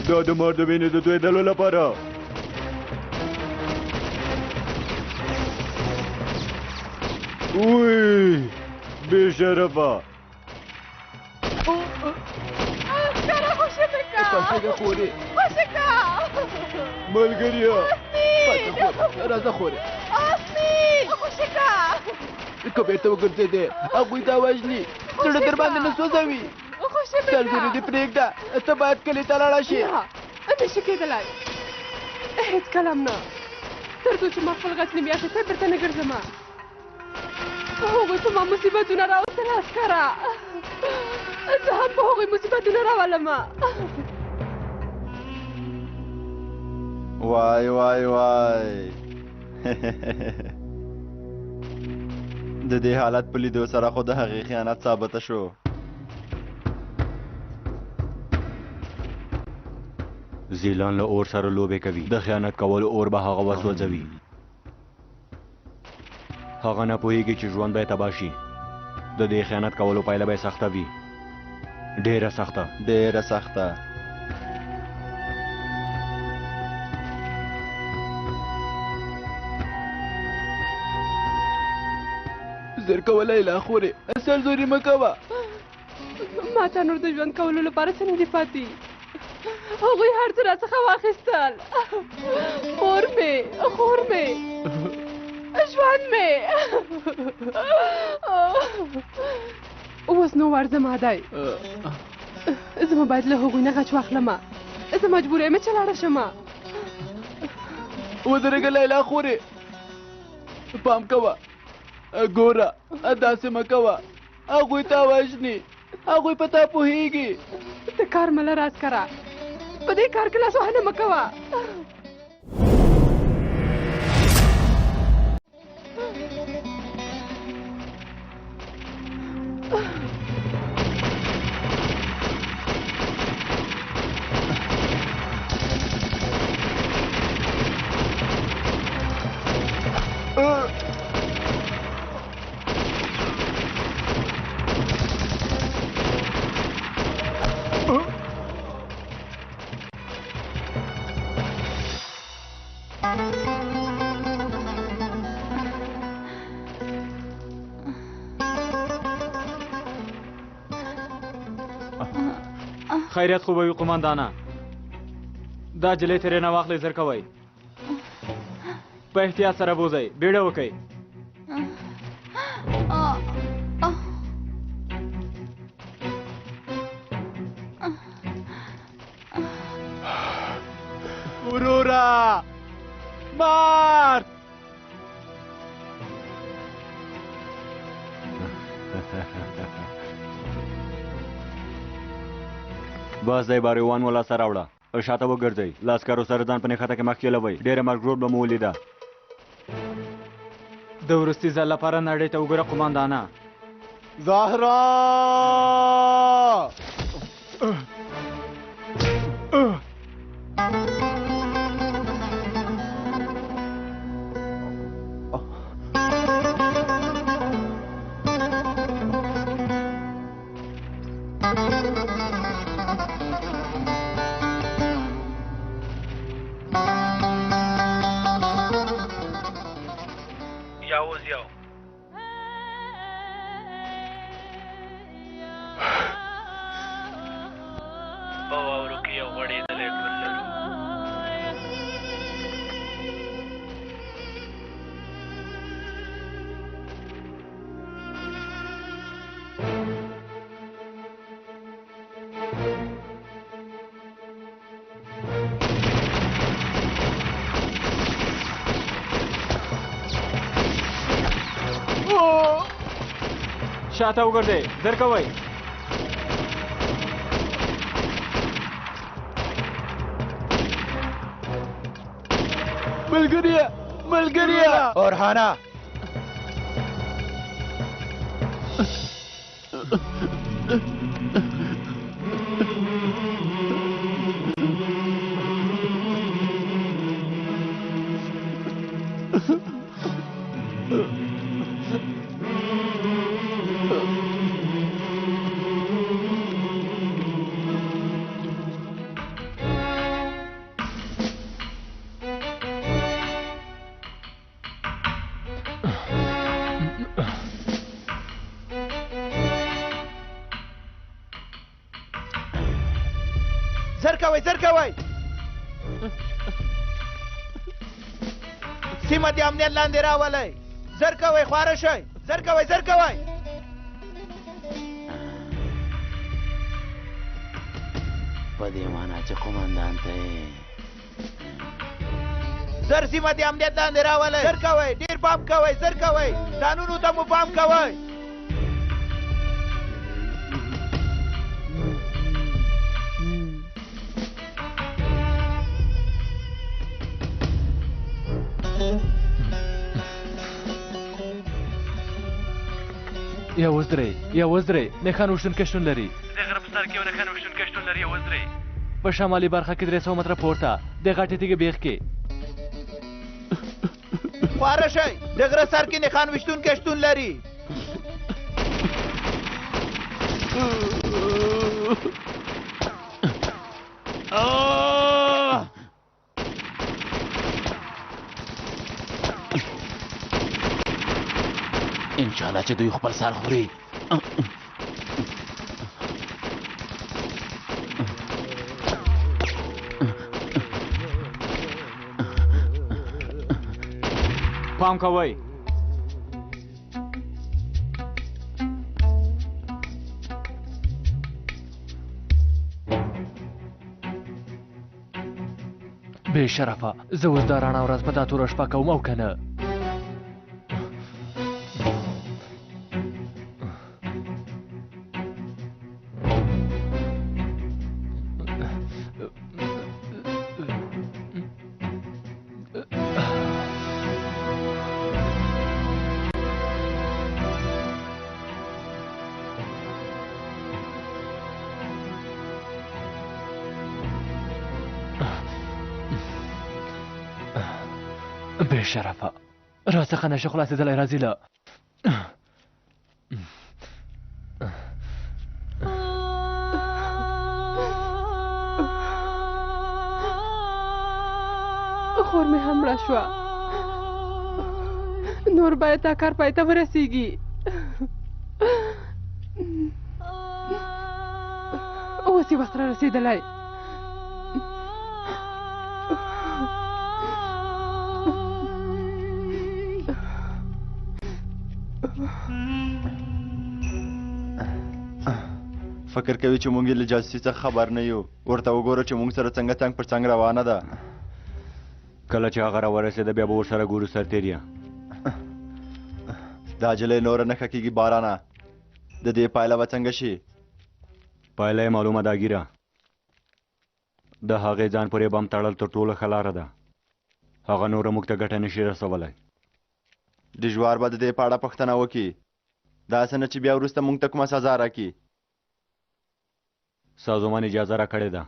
دا د مار د وینې د تویدلو لپاره. وی بې شرفه ښکاره خوشې مې که پسېږه خورې خوشې که ملګریه راځه خورې خوشې که که بېرته وګرځېدې هغوی تا وژني زړه در باندې نه سوځوي خوشې مې سرزوري دې پرېږده ته باید کلي ته لاړه شې نه شي کېدلی هېڅ کله هم نه تر څو چې ما خپل غچنې میاشتې ته بېرته نه ګرځم هغوی په ما مصیبتونه راوستل عسکره زه هم په هغوی مصیبتونه راولم. وای وای وای د دې حالت په لیدو سره خو د هغې خیانت ثابته شو. زیلان له اور سره لوبې کوي. د خیانت کولو اور به هغه وسوځوي. هغه نه پوهیږي چې ژوند به یې تباه شي. د دې خیانت کولو پایله به یې سخته وي، ډېره سخته. ډېره سخته. زر کوه لیلا خورې سرزوري مه کوه. ما ته نور د ژوند کولو لپاره څه نه دي پاتې. هغوی هر څه راڅخه واخیستل. خور مې ژوند مې اوس نو ورځم دی. زه باید له هغوی نه غچ واخلم. زه مجبوره یم چې لاړه شم. ودرېږه لیلا خورې پام کوه ګوره داسې مه کوه هغوی تا وژني هغوی په تا پوهېږي. د کار مه لره عسکره په دې کار کې لاسوهنه مه کوه. خیریت خو به وي قمندانه. دا جلۍ ترې نه واخلئ، زر کوئ. په احتیاط سره بوځئ، بیړه وکئ. وروره مار بس دی باریوان ولا سره وړه شاته وګرځئ. له عسکرو سره ځان په نښته کې مخکې لوئ. ډېره مشغول به مو ولیده. د وروستي ځل لپاره نړۍ ته وګوره قمندانه. زهرا شاته وګرځئ، زر کوئ. ملګریه اورهانا کوئ زر کوئ سیمه د امنیت لاندې راولئ زر کوئ خواره شئ زر کوئ زر کوئ په دې معنا چې قومندان ته زر سیمه د امنیت لاندې راولئ زر کوئ ډېر پام کوئ زر کوئ قانونو ته مو پام کوئ یا وزدرې نښان وشتونکی شتون لري د غره په سر کې یو نښان وشتونکی شتون لري یا وزدرې په شمالي برخه کې 300 متره پورته د غټې تیږې بیخ کې خواره شئ د غره سر کې نښان ویشتونکی شتون لري انشاءالله چې دوی خپل سر خوري پام کوئ بې شرفه زه اوس دا رڼا ورځ په دا توره شپه کوم او که نه بې شرفه راڅخه نشه خلاصېدلی راځي له خور مې هم مړه شوه نور باید دا کار پای ته ورسیږي اوس یې وخت را رسېدلی فکر کوي چې مونږ یې له جاسوسي څخه خبر نه یو ورته وګوره چې مونږ سره څنګه څنګ پر څنګ روانه ده کله چې هغه راورسېده بیا به ورسره ګورو سرتېریه دا جلۍ نوره نه ښه کېږي بارانه د دې پایله به څنګه شي پایله یې معلومه ده ګیره د هغې ځان پورې بم تړل تر ټولو ښه لاره ده هغه نوره موږ ته ګټه نشي رسولی د جوار به د دې په اړه پوښتنه وکړي داسې نه چې بیا وروسته مونږ ته کومه سزا راکړي سازمان اجازه راکړې ده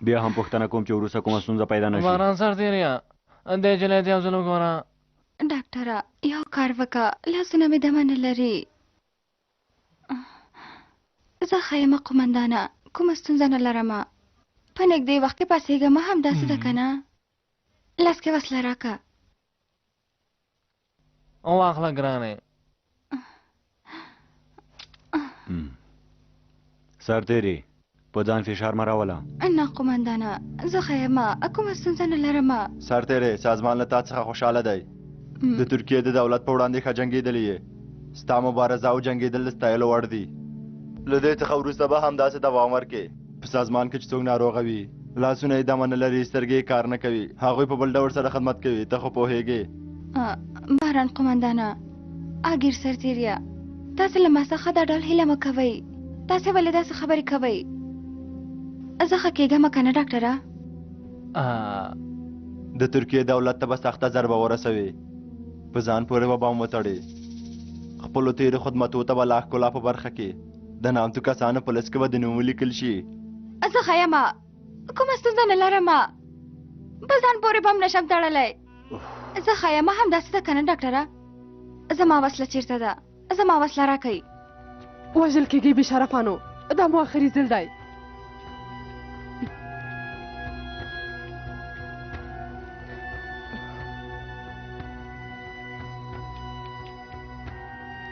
بیا هم پوښتنه کوم چې وروسته کومه ستونزه پیدا نه شي باران سرتېریه دې جلۍ ته یو ځل وګوره ډاکټره یو کار وکړه لاسونه مې دمه نه لري زه ښه یم قومندانه کومه ستونزه نه لرمه په نږدې وخت کې پاڅېږم همداسې ده که نه لاس کې وسله راکړه واخله ګرانې سرتېري په ځان فشار مه راوله نه قومندانه زه ښه یم کومه ستونزه نه لرمه سرتېری سازمان له تا څخه خوشحاله دی د ترکیې د دولت په وړاندې ښه جنګېدلی یې ستا مبارزه او جنګېدل د ستایلو وړ دي له دې څخه وروسته به همداسې دوام ورکړې په سازمان کې چې څوک ناروغه وي لاسونه یې دمه نه لري سترګې یې کار نه کوي هغوی په بل ډول سره خدمت کوي ته خو پوهېږې باران قومندانه اګیر سرتېریه تاسې له ما څخه دا ډول هیله مه کوئ تاسې ولې داسې خبرې کوئ زه ښه کېږم که نه ډاکټره د ترکیې دولت ته به سخته ضربه ورسوي په ځان پورې به بم وتړي خپلو تېرو خدمتو ته به لا ښکلا په برخه کې د نامتو کسانو په لست کې به د نوم ولیکل شي زه ښه یم کومه ستونزه نه لرم په ځان پورې به هم نشم تړلی زه ښه یم همداسې ده که نه ډاکټره زما وسله چېرته ده زما وسله راکئ وژل کېږي بې شرفانو دا مو آخري ځل دی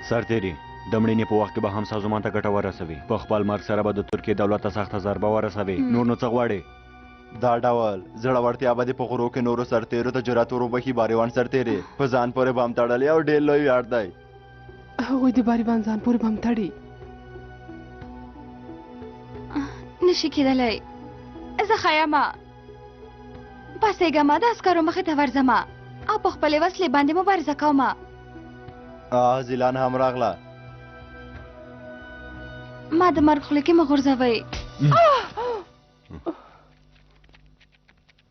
سرتېري د مړینې په وخت کې به هم سازمان ته ګټه ورسوي. په خپل مرګ سره به د ترکیې دولت ته سخته ضربه ورسوي. نور نو څه غواړې؟ دا ډول زړورتیا به دې په غرو کې نورو سرتېرو ته جرأت وروبخي. باریوان سرتېرې په ځان پورې بم تړلی او ډېر لوی ویاړ دی. هغوی د باریوان ځان پورې بم تړي. نشي کېدلی. زه ښیمه پاڅېږمه، د عسکرو مخې ته ورځمه او په خپلې وسلې باندې مبارزه کومه. زیلان هم راغله. ما د مرګ خولې کې مه غورځوئ.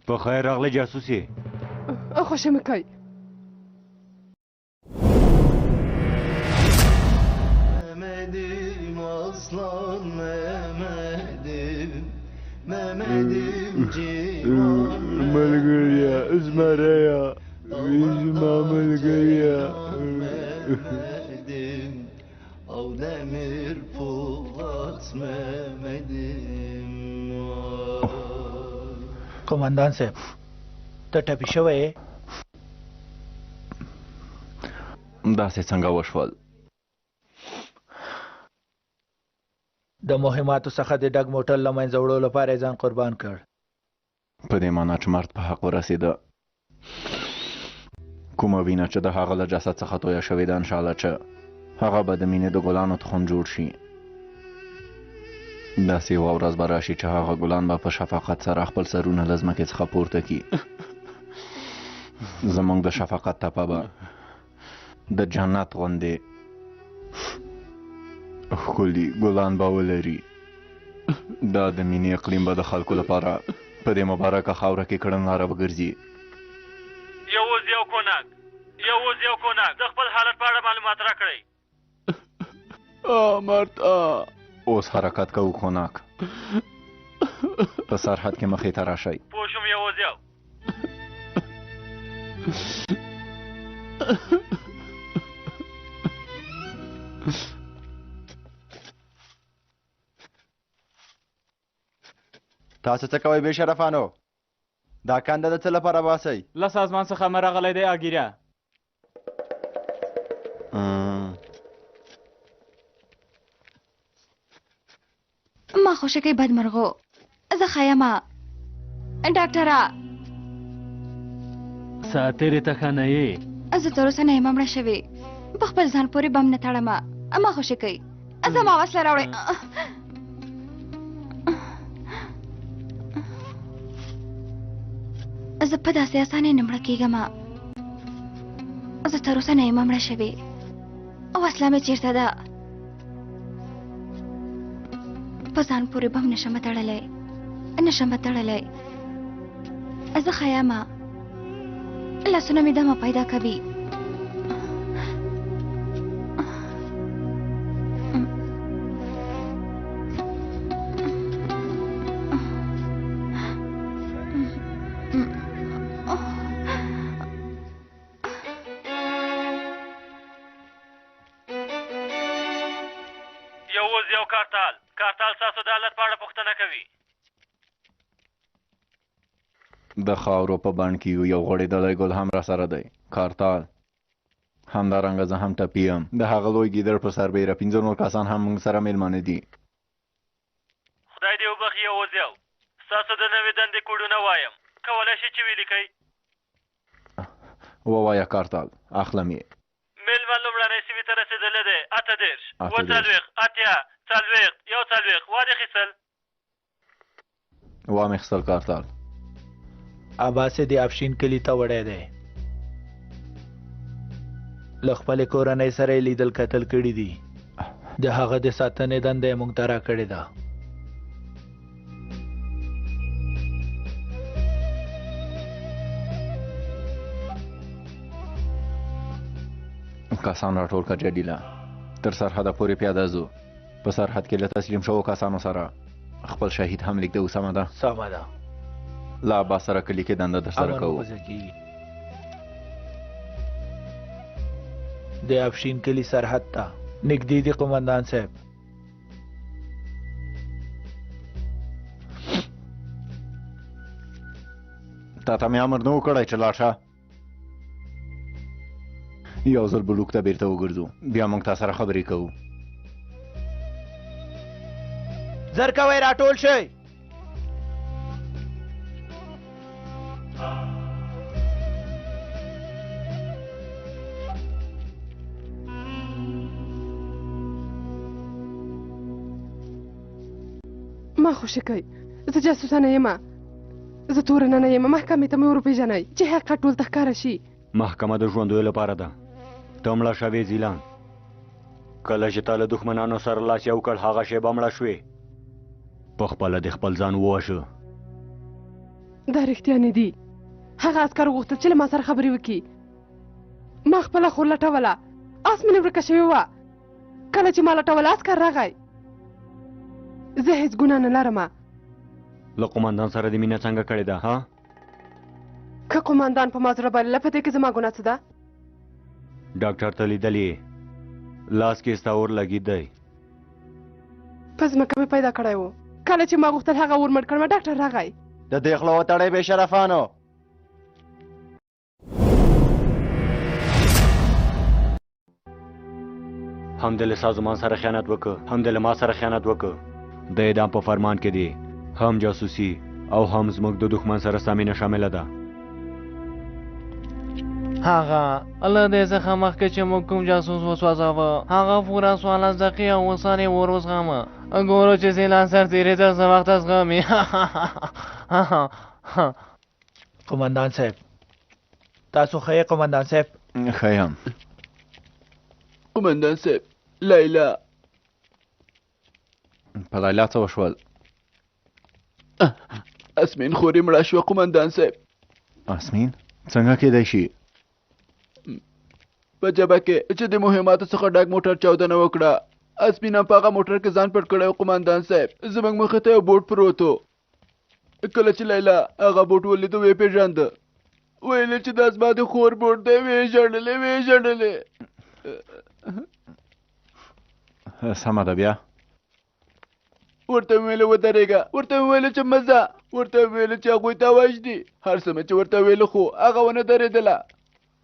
په خیر راغلی جاسوس یې. خوشې مه کوئ. Mehmet'im aslan Mehmet'im Mehmet'im civan ملګریا زمریا زما ملګریا Mehmet'im Av demir Polat Mehmet'im قومندان صاحب ته ټپي شوی یې؟ داسې څنګه وشول؟ د مهماتو څخه د ډګ موټر له منځه وړو لپاره یې ځان قربان کړ. په دې معنا چې مرد په حق ورسېده. کومه وینه چې د هغه له جسد څخه تویه شوې ده انشاءالله چې هغه به د مینې د ګلانو تخم جوړ شي. داسې یوه ورځ به راشي چې هغه ګلان به په شفقت سره خپل سرونه له ځمکې څخه پورته کړي. زموږ د شفقت تپه به د جنت غوندې ښکلي ګلان به ولري. دا د مینې اقلیم به د خلکو لپاره په دې مبارکه خاوره کې کړنلاره وګرځي. یوازې یو کونک د خپل حالت په اړه معلومات راکړئ. مرد اوس حرکت کوو کونک. په سرحد کې مخې ته راشئ. پوه شوم یوازې یو. تاسو څه کوئ بې شرفانو؟ دا کنده د څه لپاره باسئ؟ له سازمان څخه مې راغلی دی اګیریا. ما خوشکې بدمرغو. زه ښیمه ډاکټره. ساتېرې ته ښه نه یې؟ زه تر اوسه نه یم مړه شوې. په خپل ځان پورې بم نه تړمه. ما خوشکې زما وسله راوړئ. زه په داسې اسانۍ نه مړه کېږم. زه تر اوسه نه یم مړه شوې. وسله مې چېرته ده؟ په ځان پورې بم نشم تړلی. زه ښیمه لاسونه مې دمه پیدا کوي. کارتال ستاسو د حالت په اړه پوښتنه کوي. د خاورو په بڼ کې یو غوړېدلی ګل هم را سره دی. کارتال همدارنګه زه هم ټپي یم. د هغه لوی ګیدړ په سربیره 15 نور کسان هم موږ سره میلمانه دي. خدای دې وبخښي یوازې یو. ستاسو د نوې دندې کوډونه وایم. کولی شئ چې ولیکئ؟ ووایه کارتال، اخلم یې. میلمه لومړنۍ سیمې ته رسېدلی دی. 38 40 80 40 41 واخیستل. واخیستل کارتال. عباسې د افشین کلي ته وړی دی. له خپلې کورنۍ سره یې لیدل کتل کړي دي. د هغه د ساتنې دنده یې موږ ته راکړې ده. کسان راټول کړه جډیله. تر سرحده پورې پیاده ځو. په سرحد کې له تسلیم شوو کسانو سره خپل شهید هم لیږدوو. سمه ده؟ سمه ده. له عباس سره کلي کې دنده ترسره کوو. د افشین کلي سرحد ته نږدې دي قومندان صاحب. تا ته مې امر نه و کړی چې لاړ شه. یو ځل بلوک ته بیرته وګرځو بیا موږ تا سره خبرې کوو زر کوئ راټول شئ ما خوشی کوي زه جاسوسه نه یم زه تورنه نه یم محکمې ته مې وروپېژنئ چې حقیقت ټول ته ښکاره شي محکمه د ژوندیو لپاره ده ته مړه شوې زیلان کله چې تا له دښمنانو سره لاس یو کړ هغه شیبه مړه شوې په خپله د خپل ځان ووژه دا رښتیا نه دي هغه عسکر غوښتل چې له ما سره خبرې وکړي ما خپله خور لټوله اس مې ورکه شوې وه کله چې ما لټوله عسکر راغی زه هیڅ ګناه نه لرم له قومندان سره د مینه څنګه کړې ده ها که قومندان په ما زړه بلله په دې کې زما ګناه څه ده ډاکټر ته لیدلې لاس کې ستا اور لګید دی په ځمکه مې پیدا کړی و کله چې ما غوښتل هغه اور مړ کړم ډاکټر راغی د دې خوله وتړئ بې شرفانو هم د له سازمان سره خیانت وکړه هم د له ما سره خیانت وکړه د اعدام په فرمان کې دی هم جاسوسي او هم زموږ د دښمن سره ستا مینه شامله ده هغه الله دې څخه مخکې چې موږ کوم جاسوس وسوځاوه هغه پوره 16 دقیقې او اووه ثانیې ور وزغمه ګورو چې زیلان سرتېري تر څه وخته زغمي قومندان صاحب تاسو ښه یې قومندان صاحب ښه یم قومندان صاحب لیلا په لیلا څه وشول اسمین خوري مړه شوه قومندان صاحب اسمین څنګه کېدای شي په جبه کې چې د مهماتو څخه ډک موټر چاودنه وکړه اسمین هم په هغه موټر کې ځان پټ کړی و قومندان صاحب زموږ مخې ته یو بوټ پروت و کله چې لیلا هغه بوټ ولیده ویې پېژانده ویل چې دا زما د خور بوټ دی ویې ژړلې سمه ده بیا ورته مې ویل ودرېږه ورته مې ویل چې مزه ورته مې ویل چې هغوی ته وژني هر څه مې چې ورته ویل خو هغه ونه درېدله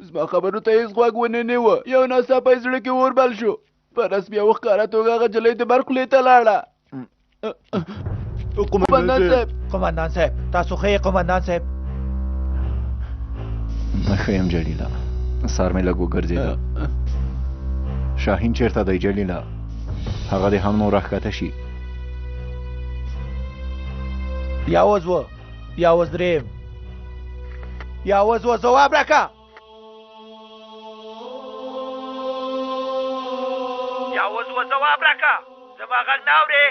زما خبرو ته هېڅ غوږ ونه نیوه یو ناڅاپه یې زړه کې اور بل شو په رسمي او ښکاره توګه هغه نجلۍ د بر خولې ته لاړه قومندان صاحب تاسو ښه یې قومندان صاحب ښه یم جلیله سر مې لږ وګرځېده شاهین چېرته دی جلیله هغه دې هم نور راښکته شي یاوز و یاوز دریم یاوز و ځواب راکړه یاوز و ځواب راکړه زما غږ نه اورې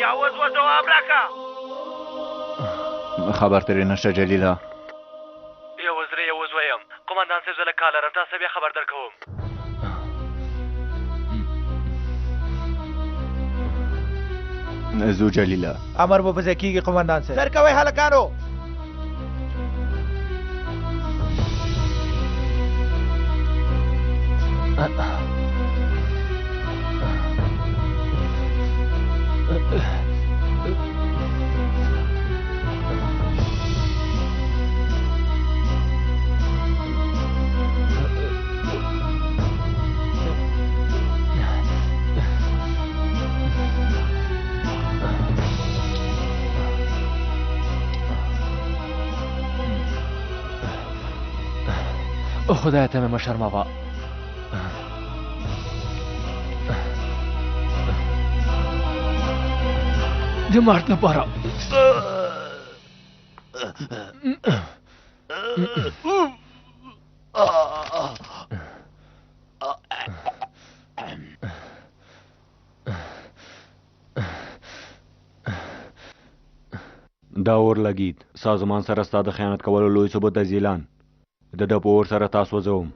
یاوز و ځواب راکړه خبر ترې نشته جلیله یوز درې یوز ویم قومندان صاحب زه له کار لرم تاسو بیا خبر درکوم زو جلیله امر به پځې کېږي قومندان صاحب سر کوئ هلکانو خدای ته مې مه شرموه د مرد لپاره دا اور لګید سازمان سره ستا د خیانت کولو لوی ثبوت د زیلان د ده په اور سره تاسو وځوم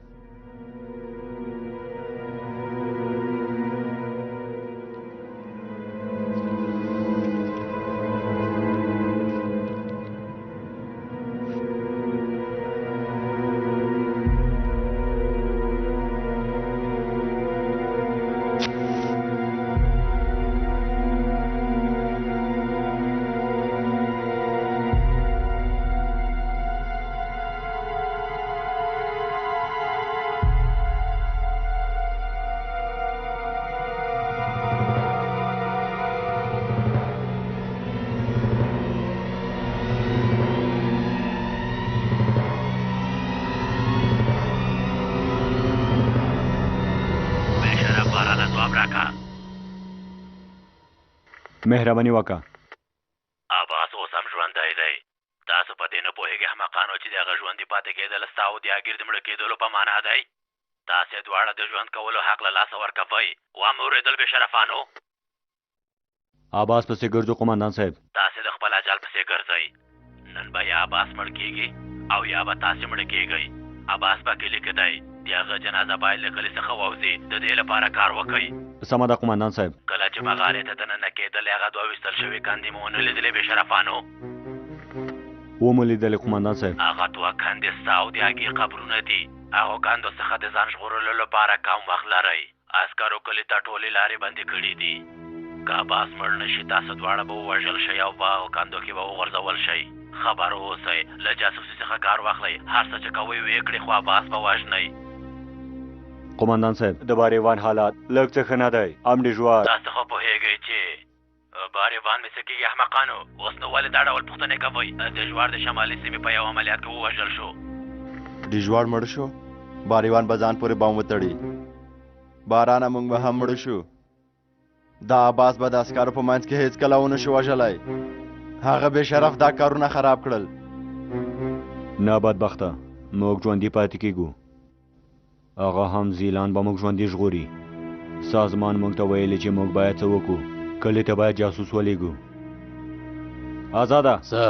مهرباني وکړه. عباس اوس هم ژوندی دی. تاسو په دې نه پوهېږئ احمقانو چې د هغه ژوندي پاتې کېدل ستا او د هغې د مړه کېدلو په معنا دی. تاسې دواړه د ژوند کولو حق له لاسه ورکوئ. وامې اورېدل بې شرفانو. عباس پسې ګرځو قمندان صاحب. تاسې د خپل اجل پسې ګرځئ. نن به یا عباس مړ کېږي او یا به تاسې مړه کېږئ. عباس په کلي کې دی. د هغه جنازه باید له کلي څخه ووځي. د دې لپاره کار وکئ. سمه ده قمندان صاحب. کله چې مغارې ته دننه کېدلې هغه دوه ویستل شوي کندې مو ونه لیدلې بې شرفانو. ومو لیدلې قمندان صاحب. هغه دوه کندې ستا او د هغې قبرونه دي. هغو کندو څخه د ځان ژغورلو لپاره کم وخت لرئ. عسکرو کلي ته ټولې لارې بندې کړي دي. که عباس مړ نه شي تاسو دواړه به ووژل شئ او په هغو کندو کې به وغورځول شئ. خبر اوسئ. له جاسوسي څخه کار واخلئ. هر څه چې کوئ ویې کړئ خو عباس به وژنئ. قمندان صاحب د باریوان حالات لږ څه ښه نه دی. امډي ژوار تاسو خو پوهېږئ چې باریوان مې څه کېږي احمقانو. اوس نو ولې دا ډول پوښتنې کوئ؟ د ژوار د شمالي سیمې په یو عملیات کې ووژل شو. ډیژوار مړ شو. باریوان به ځان پورې بم وتړي. بارانه موږ به هم مړ شو. دا عباس به د عسکرو په منځ کې هېڅکله ونه شو وژلی. هغه بې شرف دا کارونه خراب کړل. نه بدبخته موږ ژوندي پاتې کېږو. هغه هم زیلان به موږ ژوندي ژغوري. سازمان موږ ته ویلي چې موږ باید څه وکړو. کلي ته باید جاسوس ولیږو. آزاده څه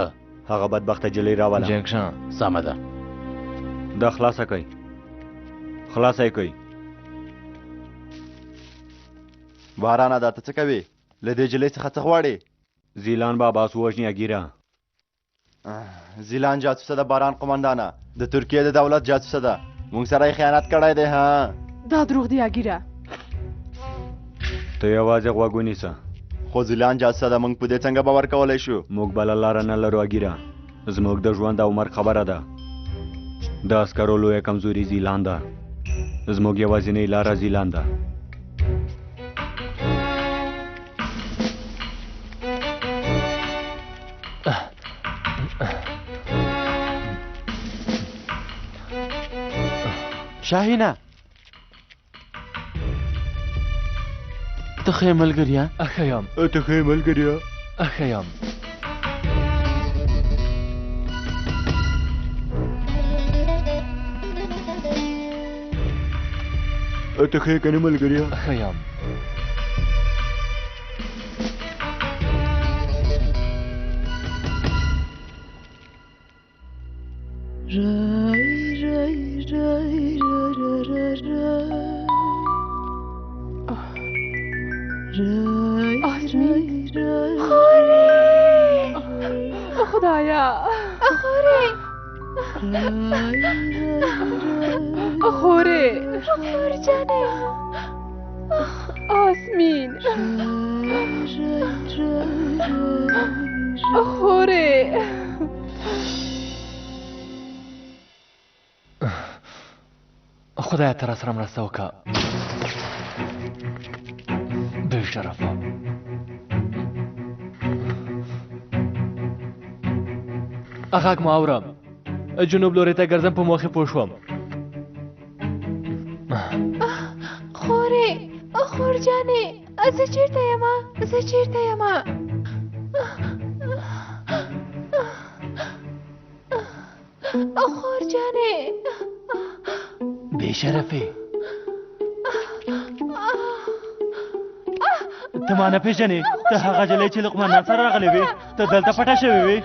هغه بدبخته جلۍ راوله. جنکشن سمه ده. دا خلاصه کوي. خلاصه یې کوي. بارانه دا ته څه کوې؟ له دې جلۍ څخه څه غواړې؟ زیلان به عباس ووژني اګیره. زیلان جاسوسه ده باران قمندانه. د ترکیې د دولت جاسوسه ده. موږ سره یې خیانت کړی دی. ها دا دروغ دی اګیره. ته یوازې غوږ ونیسه. خو زیلان جاسوسه ده. موږ په دې څنګه باور کولی شو؟ موږ بله لاره نه لرو اګیره. زموږ د ژوند او مرګ خبره ده. د عسکرو لویه کمزوري زیلان ده. زموږ یوازینۍ لاره زیلان ده. شاهینه ته ښه یې ملګریه؟ ښه یم. ته ښه یې ملګریه؟ ښه یم. ته ښه یې که نه ملګریه؟ ښه یم. خدایا خوره خور جانه آسمین خوره خدایا ته راسره مرسته وکړه. بې شرفه غږ مو اورم. جنوب لوري ته ګرځم په موخې پوه شوم. خور جانې زه چېرته یمه؟ زه چېرته یمه؟ خور جانې بې شرفې ته ما نه پېژنې؟ ته هغه جلۍ چې له قمندان سره راغلې وې. ته دلته پټه شوې وې.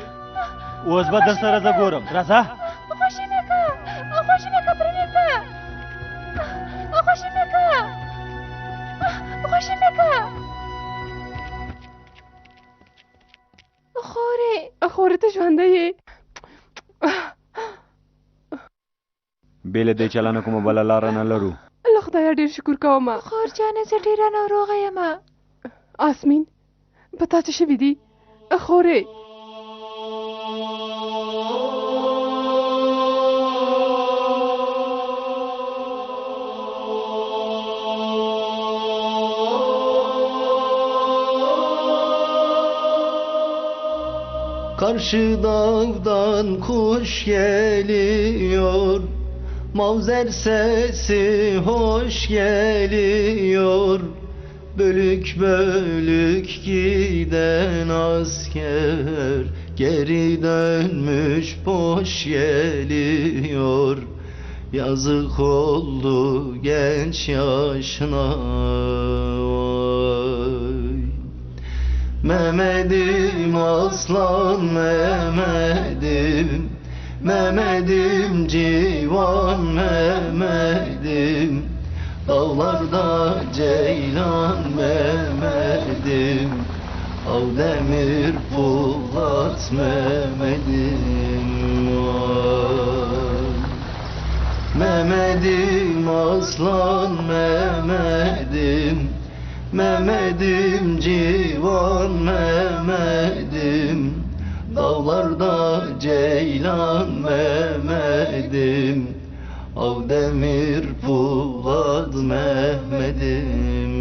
اوس به در سره زه ګورم. راځه. خوشي مې که پرېږده. خوشي مې که خورې ته ژوندی یې؟ بې له دې چلنه کومه بله لاره نه لرو. له خدایه ډېر شکر کوم. خور جانې زه ډېره ناروغه یم. آسمین په تا څه شوي دي؟ خورې Karşı dağdan kuş geliyor, Mavzer sesi hoş geliyor. Bölük bölük giden asker geri dönmüş boş geliyor. Yazık oldu genç yaşına. Mehmet'im aslan Mehmet'im, Mehmet'im civan Mehmet'im, dağlarda ceylan Mehmet'im, av demir Polat Mehmet'im. Mehmet'im aslan Mehmet'im, Mehmet'im civan Mehmet'im, dağlarda ceylan Mehmet'im, av demir Polat Mehmet'im.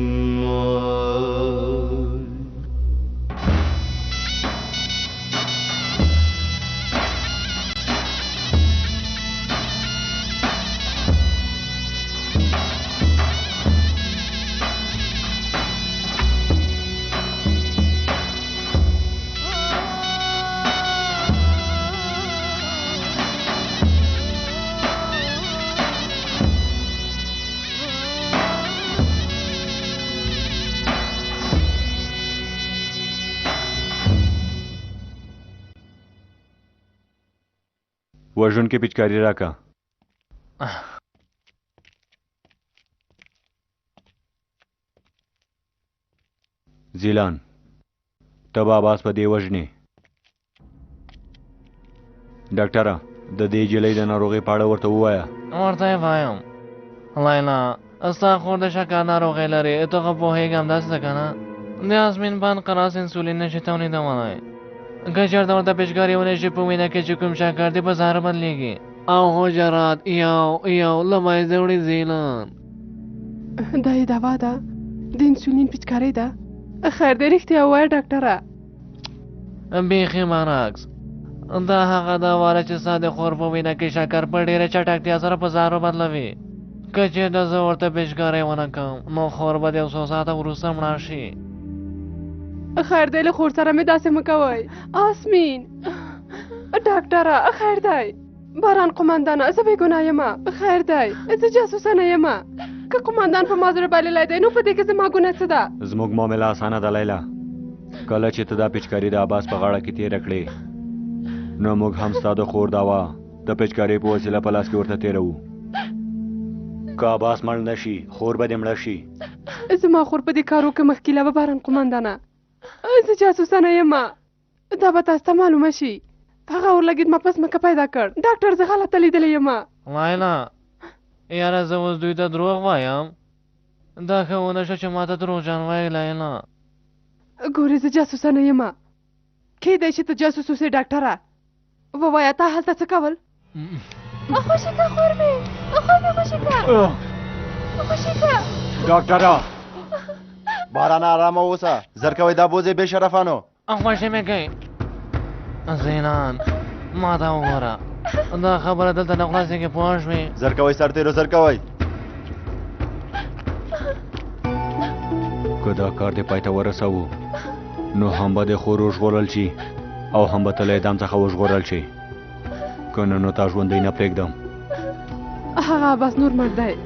वजूनकी पिचकारी राका. زیلان تب आवाज په دی وژنې. ډاکټره د دې جلۍ د ناروغۍ په اړه ورته ووایه. ورته یې وایم لیلا ستا خور د شکر ناروغۍ لري، ته خو پوهېږم داسې ده که نه. د یاسمین بند قراس انسولین نشي تولیدولی. که چېرته ورته پیچکاري ونه شي په وینه کې چې کوم شکر دی په زهر بدلېږي او حجرات یو له منځه وړي. زیلان دا یې دوا ده، د انسولین پیچکارۍ ده. خیر دی رښتیا ووایه ډاکټره. بیخي برعکس، دا هغه دوا ده چې ستا د خور په وینه کې شکر په ډېره چټکتیا سره په زهرو بدلوي. که چېرته زه ورته پیچکارۍ ونه کړم نو خور به د یو څو ساعته وروسته مړه شي. خیر دی له خور سره مې داسې مه کوئ. آسمین ډاکټره خیر دی. باران قمندانه زه بې ګناه یم. خیر دی زه جاسوسه نه یم. که قمندان په ما زړه بایللی دی نو په دې کې زما ګناه څه ده؟ زموږ معامله اسانه ده لیلا. کله چې ته دا پیچکاري د عباس په غاړه کې تېره کړې نو موږ هم ستا د خور دوا د پیچکارۍ په وسیله په لاس کې ورته تېروو. که عباس مړ نه شي خور به دې مړه شي. زما خور په دې کارو کې مخکېله به باران قمندانه. زه جاسوسه نه یم. دا به تاسو ته معلومه شي. هغه اورلګید ما پس مکه پیدا کړ. ډاکټر زه غلطه لیدلی یم. لیلا یاره زه اوس دوی ته دروغ وایم؟ دا ښه ونه شو چې ما ته دروغجن وایې لیلا. ګورې زه جاسوسه نه یم. کیدای شي ته جاسوس اوسې ډاکټره. ووایه تا هلته څه کول؟ خوشي که خور مې، خور مې خوشي که، خوشي که. ډاکټره باران آرامه اوسه. زر کوئ دا بوځې بې شرفانو. خوشي مې کوي. زینان ما ته وګوره، دا خبره دلته نه خلاصېږي پوه شوې. زر کوئ سرتېرو زر کوئ. که دا کار دې پای ته ورسوو نو هم به د خور وژغورل شي او هم به ته له اعدام څخه وژغورل شي. که نه نو تا ژوندی نه پرېږدم. هغه عباس نور مړ دی.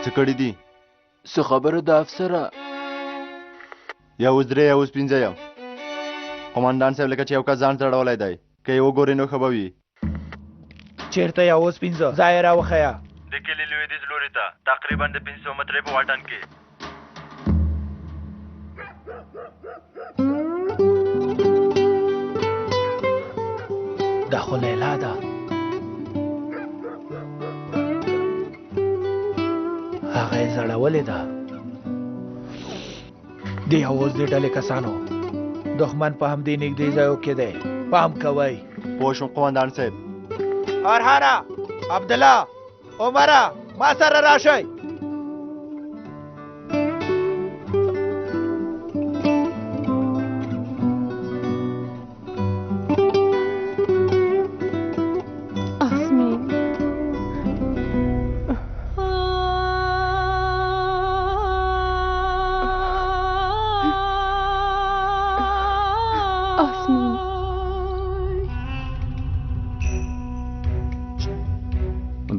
څه کړي دي؟ څه خبره ده افسره؟ یا اوس درې یا اوس پنځه یم. قمندان صاحب لکه چې یو کس ځان ځړولی دی، که یې وګورې نو ښه به وي. چېرته یا اوس پنځه ځای یې راوښیه. د کلي لویدیځ لوري ته تقریبا د 500 مترۍ په واټن کې. دا خو لیلا ده. هغه یې زړولې ده. دی اوس د ډلې کسانو دښمن په همدې نږدې ځایو کې دی. پام کوئ. پوه شوم قومندان صاحب. فرهانه، عبدالله، عمره، ما سره راشئ.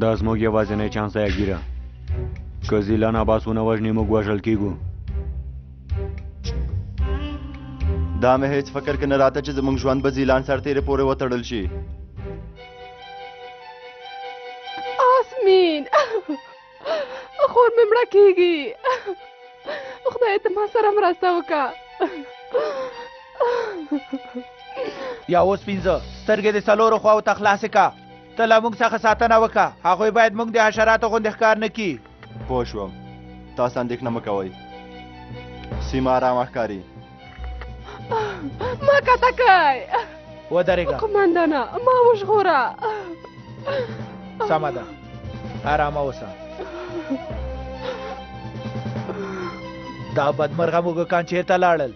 دا زموږ یوازینی چانس دی ګیره. که زیلان عباس ونه وژني موږ وژل کیږو. دا مې هیڅ فکر کې نه راته چې زموږ ژوند به زیلان سرتېرې پورې وتړل شي. آسمین، خور مې مړه کېږي. خدای ته ما سره مرسته وکړه. یا اوس پنځه سترګې د څلورو خواو ته خلاصې که. ته له موږ څخه ساتنه وکړه. هغوی باید موږ د حشراتو غوندې ښکار نه کړي. پوه شوم. تاسو اندېښنه مه کوئ. سیمه ارامه ښکاري. ما کته کوئ. ودرېږه. قومندانه، ما وژغوره. سمه ده. ارامه اوسه. دا بدمرغه موږکان چېرته لاړل؟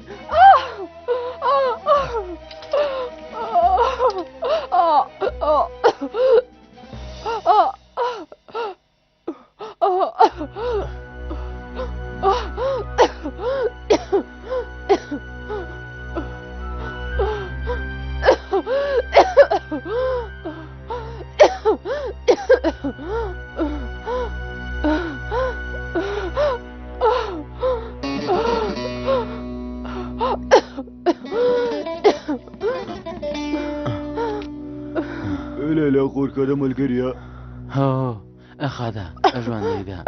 لیلا خور که ده ملګريه. هو ښه ده، ژوندۍ ده.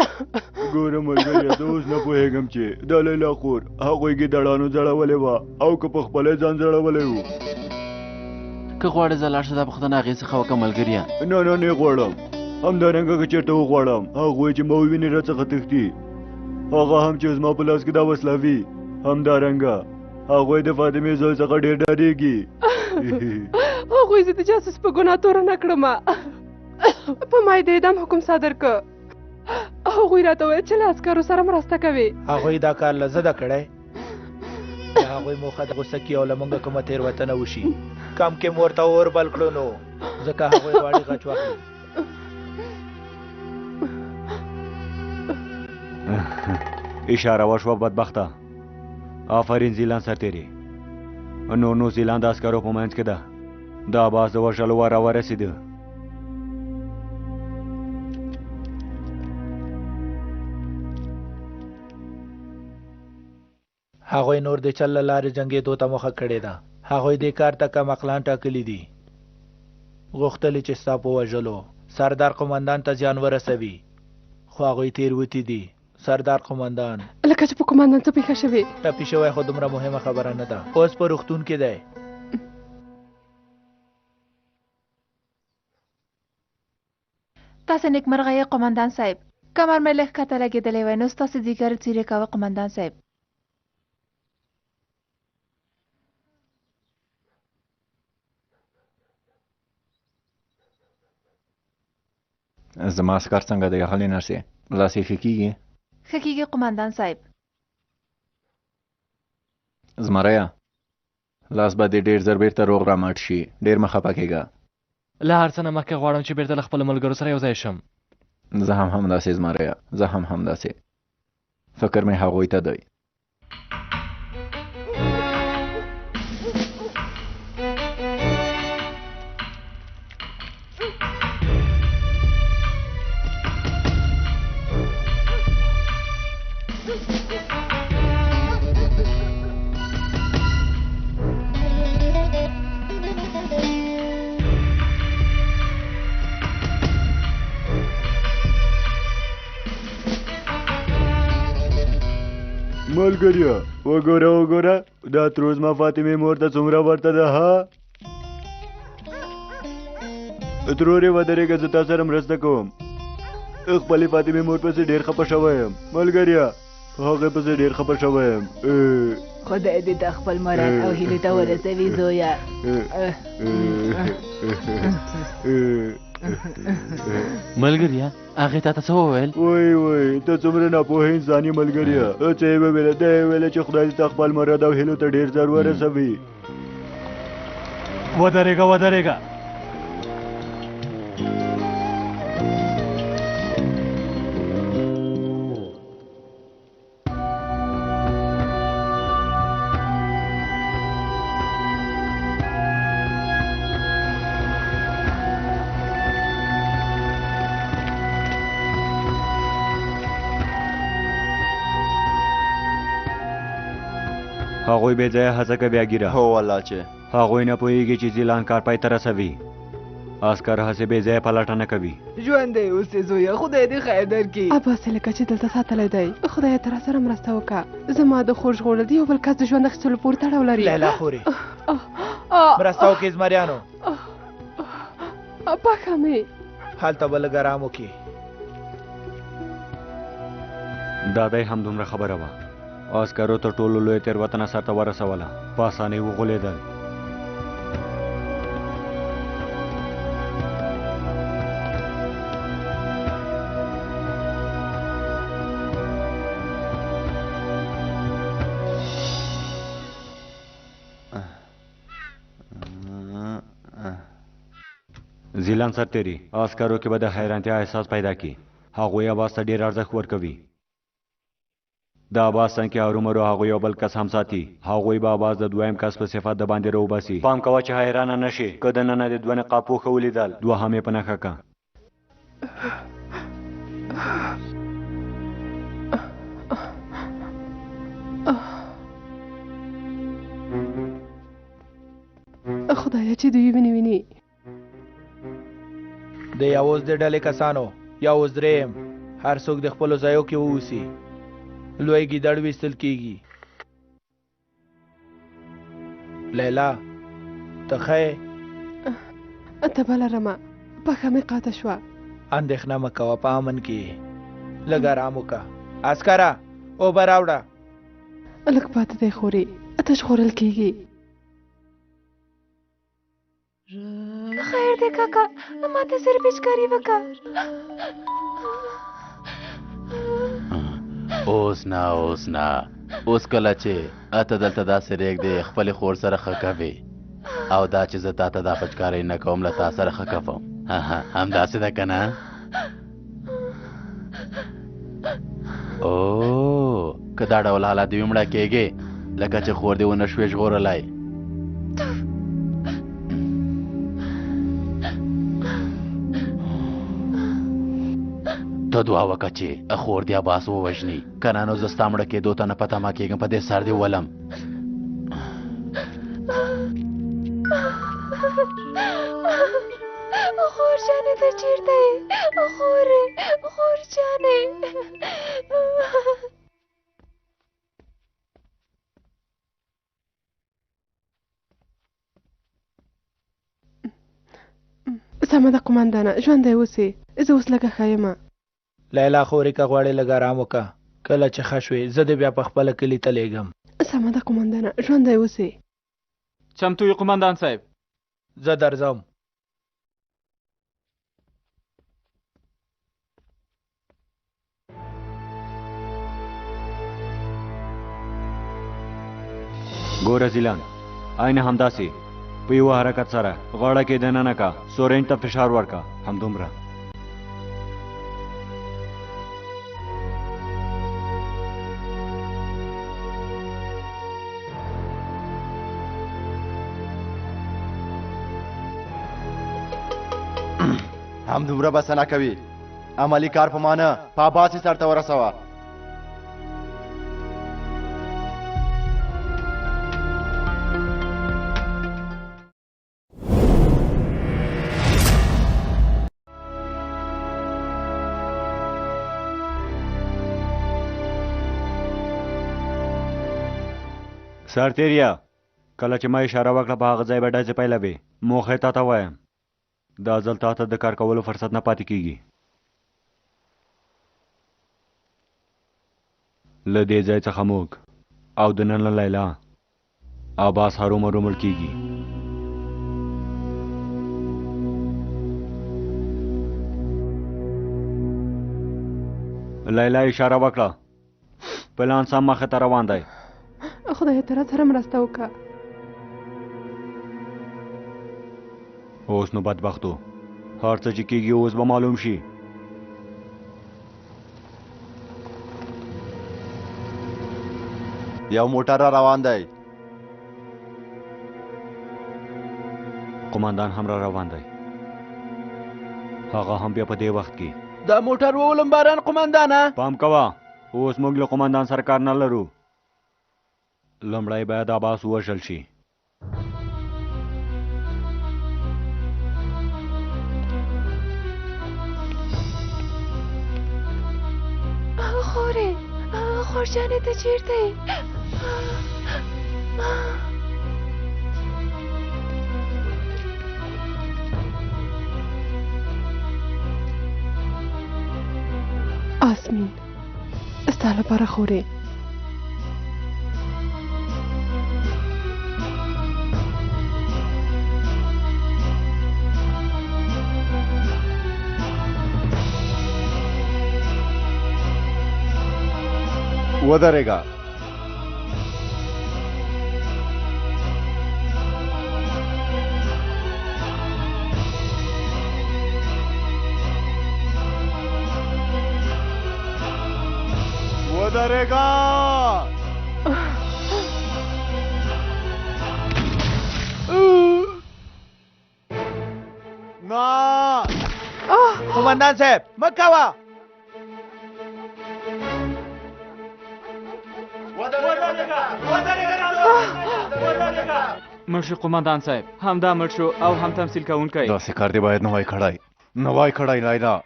ګوره ملګريه، زه اوس نه پوهېږم چې دا لیلا خور هغوی ګیدړانو ځړولې وه او که په خپله ځان ځړولی و. که غواړې زه لاړ شه دا پوښتنه هغې څخه وکړه ملګریه. نه نه نه غواړم. همدارنګه که چېرته وغواړم هغوی چې ما وویني راڅخه تښتي، هغه هم چې زما په لاس کې دا وسله وي. همدارنګه هغوی د فاطمې زوی څخه ډېر ډارېږي. هغوی زه د جاسوس په ګناه توره نه کړم. په ما یې د اعدام حکم صادر کړ. هغوی راته ویل چې له عسکرو سره مرسته کوي. هغوی دا کار له زه ده کړی. د هغوی موخه د غوسه کي او له موږ کومه تېروتنه وشي، کم کې مو ورته اور بل کړو نو ځکه هغوی غواړي غچ واخلي. اشاره وشوه بدبخته. آفرین زیلان سرتېرې. نو زیلان د عسکرو په منځ کې ده. د عباس د وژلو وار راورسېده. هغوی نور د چل له لارې جنګېدو ته مخه کړې ده. هغوی دې کار ته کم عقلان ټاکلي دي. غوښتلي چې ستا په وژلو سردار قومندان ته زیان ورسوي، خو هغوی تېروتي دي. سردار قومندان لکه چې په قومندان څه پېښه شوې؟ ټپي شوی خو دومره مهمه خبره نه ده. اوس په روغتون کې دی. تاسو نیکمرغه یې قومندان صاحب. کمر مې لږ ښکته لګېدلی وی نو ستاسو ځیګر څیرې کوه قومندان صاحب. زما عسکر څنګه دی غلی نرسې؟ لاس یې ښه کېږي؟ ښه کېږي قومندان صاحب. زمریه، لاس به دې ډېر ژر بېرته روغ رامټ شي. ډېر مه خفه کېږه. له هر څه نه مخکې غواړم چې بېرته له خپلو ملګرو سره یو ځای شم. زه هم همداسې زمریه، زه هم همداسې. فکر مې هغوی ته دی. ملګريه وګوره دا تروز ما فاطمې مور ته څومره ورته ده. ها ترورې ودرېږه زه تا سره مرسته کوم خپلې فاطمې مور پسې ډېر خفه شوی یم ملګريه هغې پسې ډېر خفه شوی یم خدای دې تا خپل مراد او هیلې ته ورسوي زویه ملګريه هغې تا ته څه وویل وای ته څومره ناپوهه انسان یې ملګريه څه یې وویله ده یې ویله چې خدای دې تا خپل مراد او هیلو ته ډېر زر ورسوي ودرېږه هغوی بې ځایه هڅه کوي اګیره هو والله چې هغوی نه پوهېږي چې زیلان کار پای ته رسوي عسکر هسې بې ځایه پلټنه کوي ژوندی اوسې زویه خدای دې خیر درکړي عباس لکه چې دلته ساتلی دی خدای ته راسره مرسته وکړه زما د خور ژغورل د یو بل کس د ژوند اخیستلو پورې تړاو لري لیلا خورې مرسته وکړئ زمریانو بخښه مې هلته به لږ ارام وکړي دا دی همدومره خبره وه عسکرو تر ټولو لویه تېروتنه سرته ورسوله په اسانۍ وغولېدل زیلان سرتېري عسکرو کې به د حیرانتیا احساس پیدا کړي هغوی عباس ته ډېر ارزښت ورکوي د عباس څنګ کې هرومرو هغوی یو بل کس هم ساتي هغوی به عباس د دویم کس په صفت د باندې راوباسي پام کوه چې حیرانه نه شي که دننه د دوه نقاب پوښه ولیدل دوهم یې په نښه کړه خدایه چې دوی ویني د یاوز د ډلې کسانو یاوز دریم هر څوک د خپلو ځایو کې واوسي لوی ګیدړ ویستل کیږي لیلا ته ښه ته به لرمه پښه مې قاطه شوه اندېښنه مه کوه په امن کې لږ ارام وکړه عسکره اوبه راوړه لږ پاتې دی خورې ته ژغورل کیږي خیر دی کاکا ما ته سر پیچکاري وکړه اوس نه اوس کله چې اته دلته داسې رېږدې خپلې خور سره ښه کوې او دا چې زه تا ته دا پچکارۍ نه کوم له تا سره ښه کوم همداسې ده که نه او که دا ډول حالات دې ومړه کېږې لکه چې خور دې ونه شوې ژغورلی ته دعا وکړه چې خور دې عباس ووژني که نه نو زه ستا مړه کېدو ته نه په تمه کېږم په دې سر دې ولم خور جانې ته چېرته یې خور جانې سمه ده قمندانه ژوندی اوسې زه اوس لږه ښه یم لیلا خورې که غواړې لږ ارام وکړه کله چې ښه شوې زه دې بیا په خپله کلي ته لېږم سمه ده قمندانه ژوندی اوسې چمتو یې قمندان صاحب زه درځم ګوره زیلان عین همداسې په یوه حرکت سره غاړه کې دننه کا سورین ته فشار ورکا همدومره همدومره بس نه کوي عملی کار په معنا په عباس یې سر ته ورسوه سرتېریا کله چې ما اشاره وکړه په هغه ځای به ډزې پیلوي موخه یې تا ته وایم دا ځل تا ته د کار کولو فرصت نه پاتې کیږي. له دې ځای څخه موږ او د نن له لیلا عباس هرومرو مړ کیږي. لیلا اشاره وکړه. پلان سم مخې ته روان دی. خدای ته را سره مرسته وکړه. اوس نو بدبختو هر څه چې کیږي اوس به معلوم شي. یو موټر را روان دی. قماندان هم را روان دی. هغه هم بیا په دې وخت کې دا موټر وولم باران قماندانه. پام کوه اوس موږ له قماندان سره کار نه لرو. لومړی باید عباس ووژل شي. خورې خورجانې ته چیرته یې؟ آسمین ستا لپاره خورې. ودرېږه. ودرېږه. نه قماندان صاحب مه کوه. مرشي قماندان صاحب همدا مړ شو او هم تمثیل کوونکی. داسې کار دی باید نوای کړی. نوای کړی لیلا.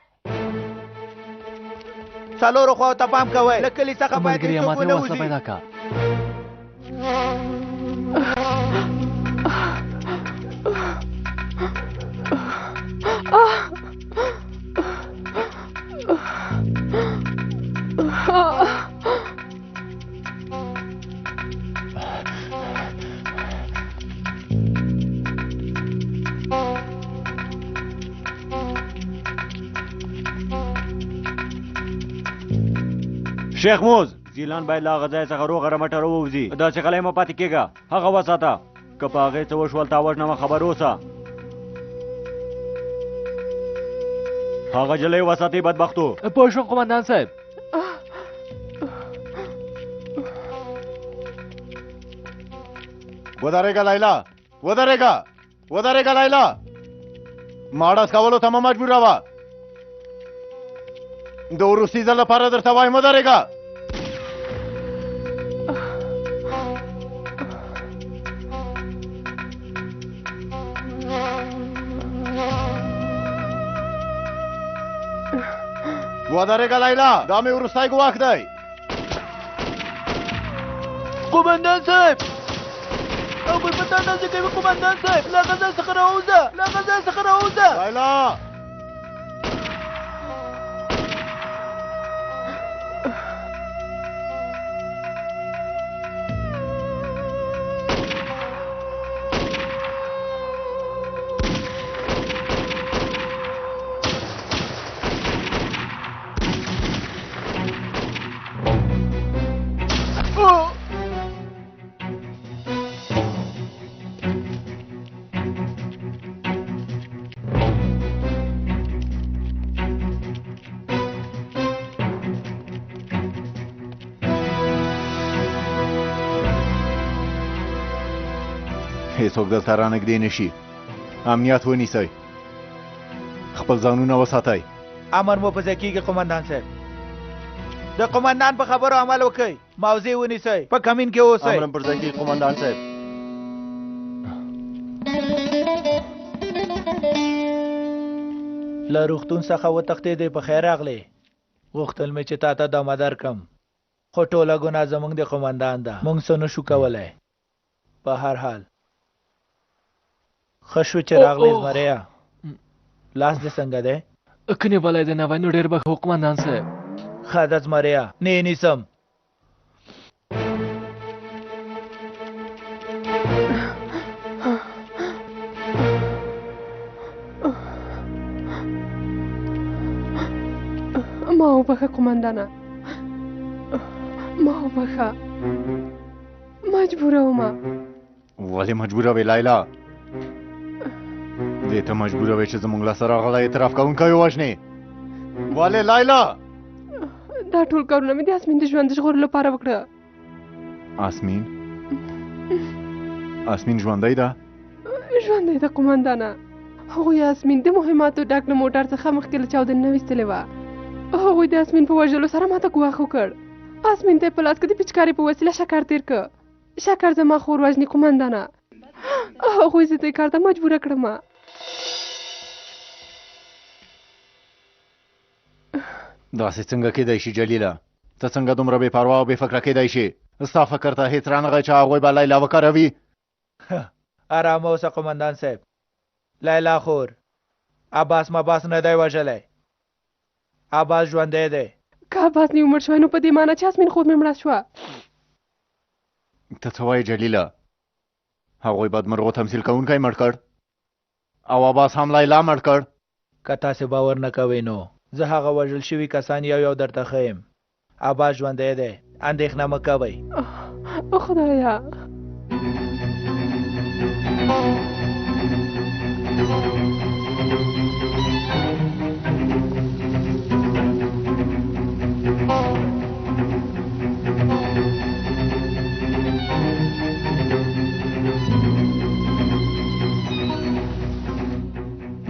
څلورو خواو ته پام کوئ. له کلي څخه باید هیڅوک ونه وځي. شیخ موز زیلان باید له هغه ځای څخه روغه رمټه راووځي. داسې غلی مه پاتې کېږه. هغه وساته. که په هغې څه وشول تا وژنمه خبر اوسه. هغه جلۍ وساتئ بدبختو. پوه شوم قماندان صاحب. ودرېږه لیلا. ودرېږه. ودرېږه لیلا. ماړس کولو ته مه مجبوروه. د وروستي ځل لپاره درته وایم ودرېږه. ودرېږه لیلا. دا مې وروستی ګواښ دی. قماندان صاحب هغوی په تا نازې کوي. قماندان صاحب له هغه ځای څخه راوځه. له هغه ځای څخه راوځه. لیلا هیڅوک دلته رانږدې نشي. امنیت ونیسئ. خپل ځانونه وساتئ. امر مو په ځای کېږي قماندان صاحب. د قماندان په خبرو عمل وکئ. موضع ونیسئ. په کمین کې اوسئ. امر پر ځای کېږي قماندان صاحب. له روغتون څخه وتښتېدې. په خیر راغلې. غوښتل مې چې تا ته دمه درکړم خو ټوله ګناه زموږ د قماندان ده. موږ څه نشو کولی. په هر حال ښه شو چې راغلې زمریا. لاس دې څنګه دی؟ کني بلای دی نه وای نو ډېر به ښه قومندان صاحب. ښه ده زمریا، نه یې نیسم. ما وبخه قومندانه، ما وبخه، مجبوره ومه. ولې مجبوره وې لایلا؟ دې ته مجبوره وې چې زموږ له سره غلی اعتراف کوونکی ووژنې؟ ولې لایلا؟ دا ټول کارونه مې د یاسمین د ژوند د ژغورلو لپاره وکړه. اسمین ژوندۍ ده؟ ژوندۍ ده قومندانه. هغوی یاسمین د مهماتو ډک له موټر څخه مخکې له چاودنې نه ویستلې وه. هغوی د یاسمین په وژلو سره ماته ګواښ وکړ. یاسمین ته یې په لاس کې د پیچکارۍ په وسیله شکر تېر کړ. شکر زما خور وژني قومندانه. هغوی زه دې کار ته مجبوره کړم. داسې څنګه کېدای شي جلیله؟ ته څنګه دومره بې پروا او بې فکره کېدای شي؟ ستا فکر ته هېڅ رانغی چې هغوی به لیلا وکاروي؟ ارامه اوسه قومندان صاحب. لیلا خور، عباس مباس نه دی وژلی. عباس ژوندی دی. که عباس نه وي مړ شوی نو په دې معنی چې یاسمین خور مې مړه شوه. ته څه وایې جلیله؟ هغوی بدمرغو تمثیل کوونکی مړ کړ او عباس هم لیلا مړ کړ؟ که تاسې باور نه کوئ نو زه هغه وژل شوي کسان یو درته ښیم. عباس ژوندی دی، اندېښنه مه کوئ. خدایا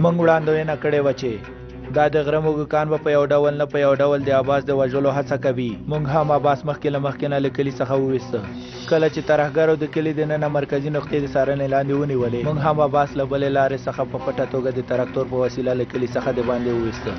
موږ وړاندوینه کړې وه چې دا د غره موږکان به په یو ډول نه په یو ډول د عباس د وژلو هڅه کوي. موږ هم عباس مخکې له مخکې نه له کلي څخه وویسته. کله چې ترهګرو د کلي دننه مرکزي نقطې د څارنې لاندې ونیولې، موږ هم عباس له بلې لارې څخه په پټه توګه د تراکتور په وسیله له کلي څخه د باندې وویسته.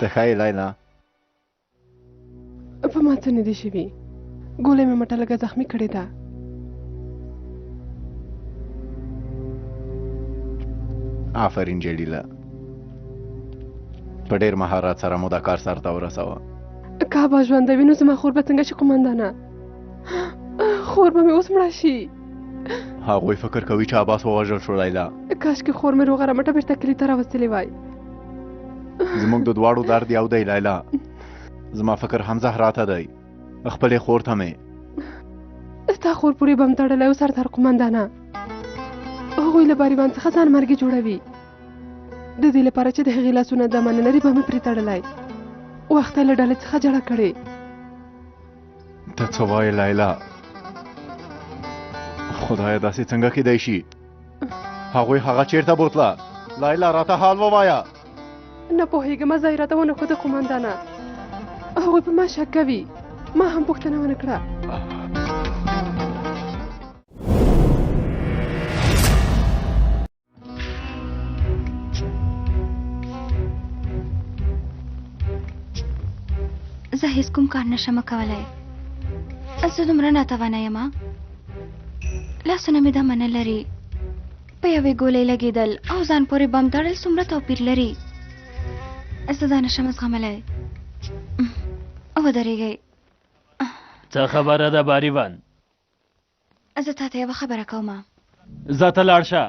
ته ښه یې لیلا؟ په ما څه نه دي شوي. ګولۍ مې مټه لږه زخمي کړې ده. آفرین جلیله، په ډېر مهارت سره مو دا کار سرته ورسوه. که عباس ژوندی وي نو زما خور به څنګه شي قومندانه؟ خور به مې اوس مړه شي. هغوی فکر کوي چې عباس ووژل شو لیلا. کاشکې خور مې روغه رمټه بېرته کلي ته راوستلې وای. زموږ د دواړو درد یو دی لیلا. زما فکر هم زهرا ته دی، خپلې خور ته مې. ستا خور پورې بم تړلی و سردار قومندانه. هغوی له باریوان څخه ځان مرګي جوړوي. د دې لپاره چې د هغې لاسونه دمه نه لري بم یې پرې تړلی. وخت یې له ډلې څخه جړه کړې. ته څه وایې لیلا؟ خدایه داسې څنګه کېدای شي؟ هغوی هغه چیرته بوتله؟ لیلا راته حال ووایه. نه پوهېږم، ځای راته ونه ښوده قومندانه. هغوی په ما شک کوي. ما هم پوښتنه ونه کړه. زه هیڅ کوم کار نشم کولی. زه دومره ناتوانه یم. لاسونه مې دمه نه لري. په یوې ګولۍ لګېدل او ځان پورې بم تړل څومره توپیر لري. زه دا نشم زغملی. ودرېږئ. څه خبره ده باریوان؟ زه تا ته یوه خبره کوم. ځه ته لاړ شه.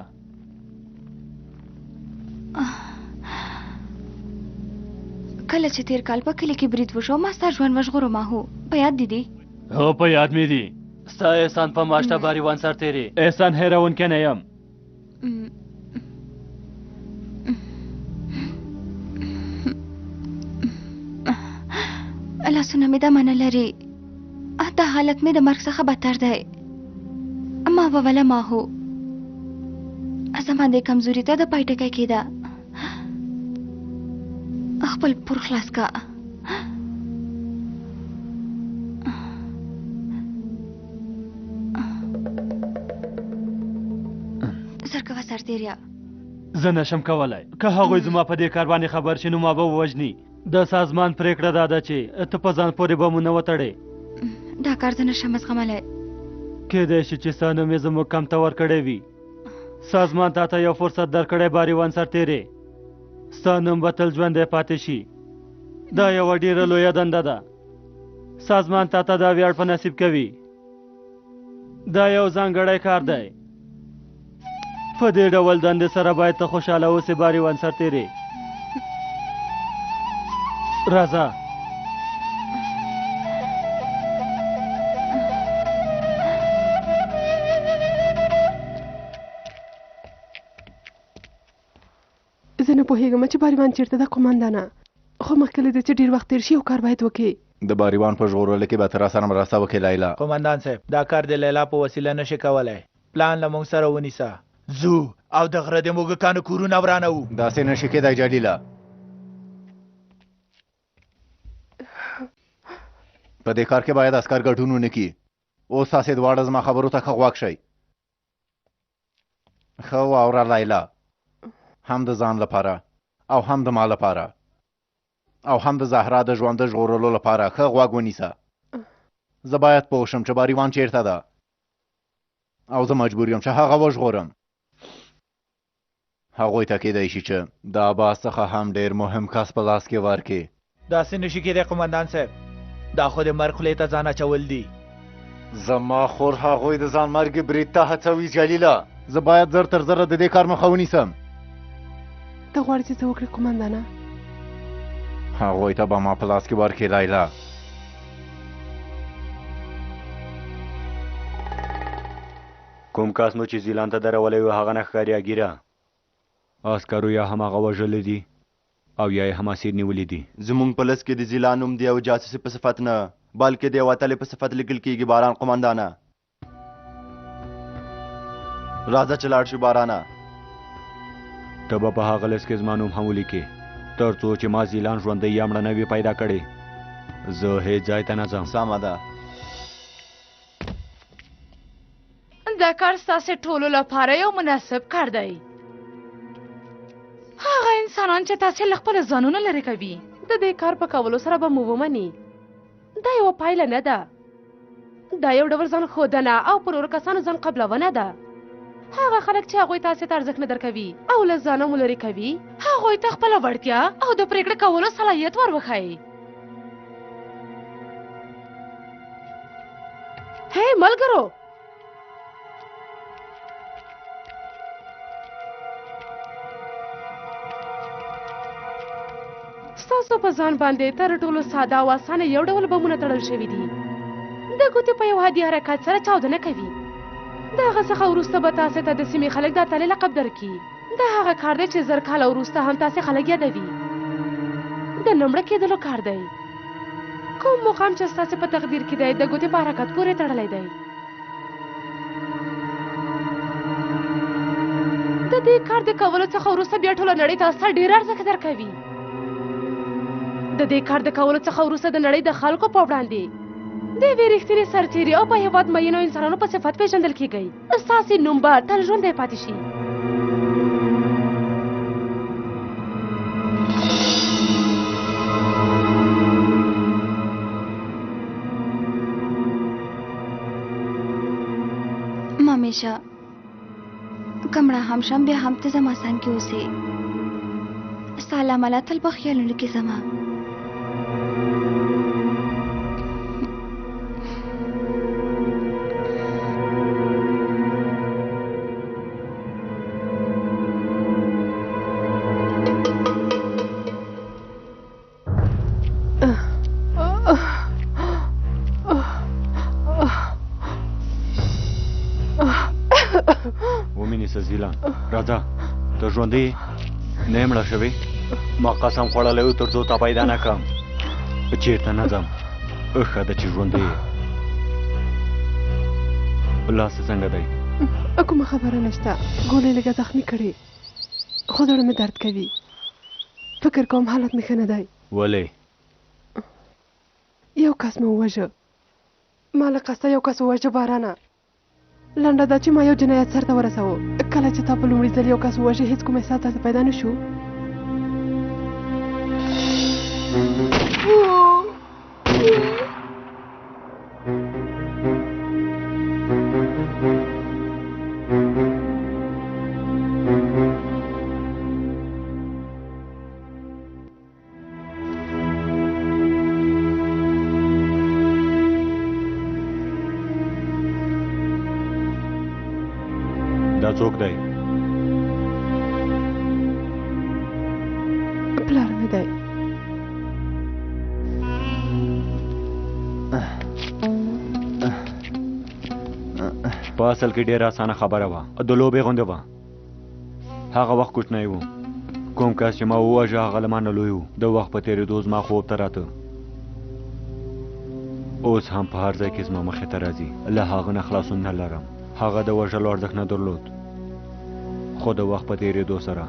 کله چې تیر کال په کلي کې برید وشو ما ستا ژوند وژغورو ماهو. په یاد دي دي؟ هو په یاد مې دي. ستا احسان په ماشته باریوان سرتېرې. احسان هېروونکی نه یم. لاسونه مې دمه نه لري. دا حالت مې د مرګ څخه بدتر دی. ما به وله ما هو زما دې کمزوري ته د پای ټکی کېده. خپل پور خلاص کا. سرکوه سرتیریا. زه نشم کولای که هغوی زما په دې کار باندې خبر شي نو ما به ووژني. د سازمان پریکړه دا ده چې ته په ځان پورې بمونه وتړې. دا کار زه نشم زغملی. کېدای شي چې ستا نوم یې زموږ کم ته ورکړی وي. سازمان تا ته یو فرصت درکړی باریوان سرتیرې. ستا نوم به تل ژوندی پاتې شي. دا یوه ډېره لویه دنده ده. سازمان تا ته دا ویاړ په نصیب کوي. دا یو ځانګړی کار دی. په دې ډول دندې سره باید ته خوشحاله اوسې باریوان سرتیرې. راځه. زه نه پوهېږم چې باریوان چېرته ده قومندانه، خو مخکې له دې چې ډېر وخت تېر شي یو کار باید وکړي. د باریوان په ژغورلو کې به ته راسره مرسته وکړې لیلا. قومندان صاحب دا کار د لیلا په وسیله نشي کولی. پلان له موږ سره ونیسه. زو او د غره د موږکانو کورونه ورانوو. داسې نشي کېدی جلیله. په دې کار کې باید عسکر ګډون ونه کړي. اوس تاسې دواړه زما خبرو ته ښه غوږ شئ. ښه واوره لیلا، هم د ځان لپاره او هم د ما لپاره او هم د زهرا د ژوند د ژغورلو لپاره ښه غوږ ونیسه. زه باید پوه شم چې باریوان چیرته ده او زه مجبور یم چې هغه وژغورم. هغوی ته کېدای شي چې د عباس څخه هم ډېر مهم کس په لاس کې ورکړي. داسې نشي کېدی قومندان صاحب. دا خو د مرګ خولې ته ځان اچول دي. زما خور هغوی د ځان مرګ برید ته هڅوي جلیله. زه باید زر تر زره د دې کار مخه ونیسم. ته غواړې چې څه وکړې قومندانه؟ هغوی ته به ما په لاس کې ورکړې لیلا. کوم کس مو چې زیلان ته درولی و هغه نه ښکاري اګیره. عسکرو یا هم هغه وژلی دي او یا یې هم اسیر نیولی دي. زموږ په لس کې د زیلان نوم دی او جاسوسي په صفت نه بلکې د یوه اتلې په صفت لیکل کېږي. باران قومندانه راځه چې لاړ شو. بارانه ته به په هغه لس کې زما نوم هم ولیکې تر څو چې ما زیلان ژوندی یا مړه نه وي پیدا کړې. زه هېڅ ځای ته نه ځم. سمه ده. دا کار ستاسې ټولو لپاره یو مناسب کار دی. هغه انسانان چې تاسې له خپلو ځانونو لرې کوي د دې کار په کولو سره به مو ومني. دا یوه پایله نه ده. دا یو ډول ځان ښودنه او پر نورو کسانو ځان قبلونه ده. هغه خلک چې هغوی تاسې ته ارزښت نه درکوي او له ځانه مو لرې کوي هغوی ته خپله وړتیا او د پرېکړه کولو صلاحیت ور وښایي. هی ملګرو، ستاسو په ځان باندې تر ټولو ساده او اسانه یو ډول بمونه تړل شوي دي. د ګوتې په یو عادي حرکت سره چاودنه کوي. د هغه څخه وروسته به تاسې ته د سیمې خلک دا اتلې لقب درکړي. دا هغه کار دی چې زر کاله وروسته هم تاسې خلک یادوي. د نه مړه کېدلو کار دی. کوم مقام چې ستاسې په تقدیر کې دی د ګوتې په حرکت پورې تړلی دی. د دې کار د کولو څخه وروسته بیا ټوله نړۍ تاسو ته ډېر ارزښت درکوي. د دې کار د کولو څخه وروسته د نړۍ د خلکو په وړاندې د یوې رښتینې سرتیري او په هېواد مینو انسانانو په صفت پېژندل کېږئ. ستاسې نوم به تل ژوندی پاتې شي. مامیشه کمړه هم شم بیا هم ته زما څنګ کې اوسې. ستا له امله تل په خیالونو کې زما. زیلان راځه، ته ژوندی نه یې مړه شوې؟ ما قسم خوړلی و تر څو تا پیدا نه کړم. چېرته نه ځم. ښه ده چې ژوندی یې. لاس څنګه دی؟ کومه خبره نشته، ګولې لږه زخمي کړې، خو زړه مې درد کوي. فکر کوم حالت مې ښه نه دی. ولې؟ یو کس مې ووژه، ما له قصده یو کس ووژه. بارانه، لنډه دا چې ما یو جنایت سرته ورسوه. کله چې تا په لومړي ځل یو کس ووژې هېڅ کوم احساس درته پیدا نه شو؟ دا څوک دی؟ پلار مې دی. په اصل کې ډېره اسانه خبره وه، د لوبې غوندې وه. هغه وخت کوچنی و، کوم کس چې ما وواژه هغه له ما نه لوی و. د وخت په تېرېدو زما خوب ته راته، اوس هم په هر ځای کې زما مخې ته راځي. له هغه نه خلاصون نه لرم. هغه د وژلو ارزښت نه درلود، خو د وخت په تېرېدو سره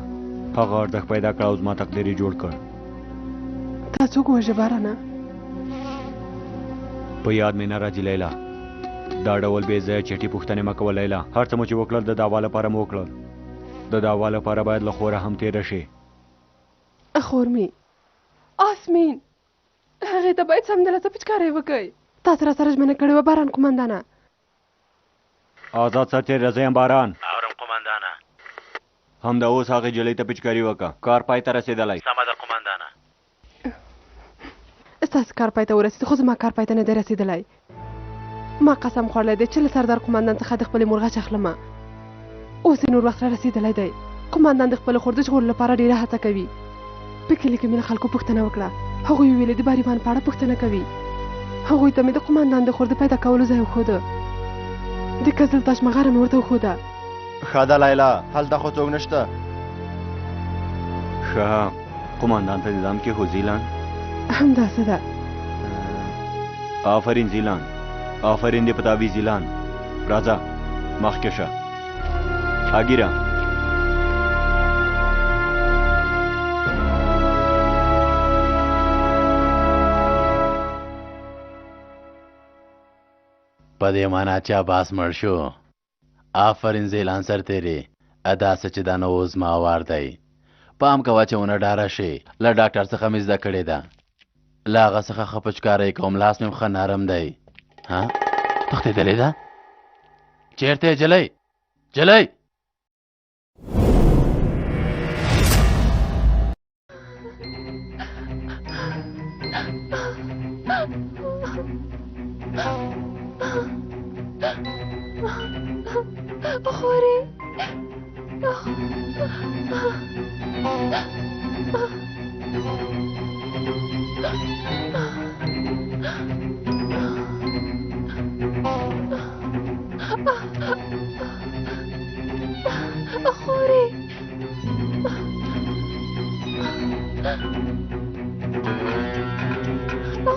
هغه ارزښت پیدا کړ او زما تقدیر یې جوړ کړ. تا څوک وژه بارانه؟ په یاد مې نه راځي لیلا. دا ډول بې ځایه چټي پوښتنې مه کوه لیلا. هر څه مو چې وکړل د دعوا لپاره مو وکړل. د دعوا لپاره باید له خوره هم تېره شي. خور مې آسمین، هغې ته باید سمدلاسه پچکاری وکړئ. تاسو راسره ژمنه کړې وه باران قومندانه. آزاد سرتېری زه یم باران. اورم قومندانه. همدا اوس هغې جلۍ ته پچکاري وکړه. کار پای ته رسېدلی. سمه ده قومندانه. ستاسو کار پای ته ورسېد، خو زما کار پای ته نه دی رسېدلی. ما قسم خوړلی دی چې له سردار قومندان څخه د خپلې مور غچ اخلم. اوس یې نور وخت را رسېدلی دی. قومندان د خپلې خور د ژغورلو لپاره ډېره هڅه کوي. په کلي کې مې له خلکو پوښتنه وکړه، هغوی وویلې د باریوان په اړه پوښتنه کوي. هغوی ته مې د قومندان د خور د پیدا کولو ځای وښوده. د کزل تاشمغاره مې ورته وښوده. ښه ده لیلا، هلته خو څوک نشته. ښه، قومندان ته دې ځان کېښود زیلان. همداسې ده. آفرین زیلان، آفرین دې په تاوي زیلان. راځه مخکې شه. هاګیره په دې معنا چې عباس مړ شو. آفرین زیلان سرتېری، ادا څه چې دا نه اوس ما وار دی. پام کوه چې ونه ډاره شي. له ډاکټر څخه مې زده کړې ده. له هغه څخه ښه پچکاری کوم. لاس مې ښه نرم دی. ها تښتېدلې ده؟ چېرته یې جلۍ؟ جلۍ خورې خورې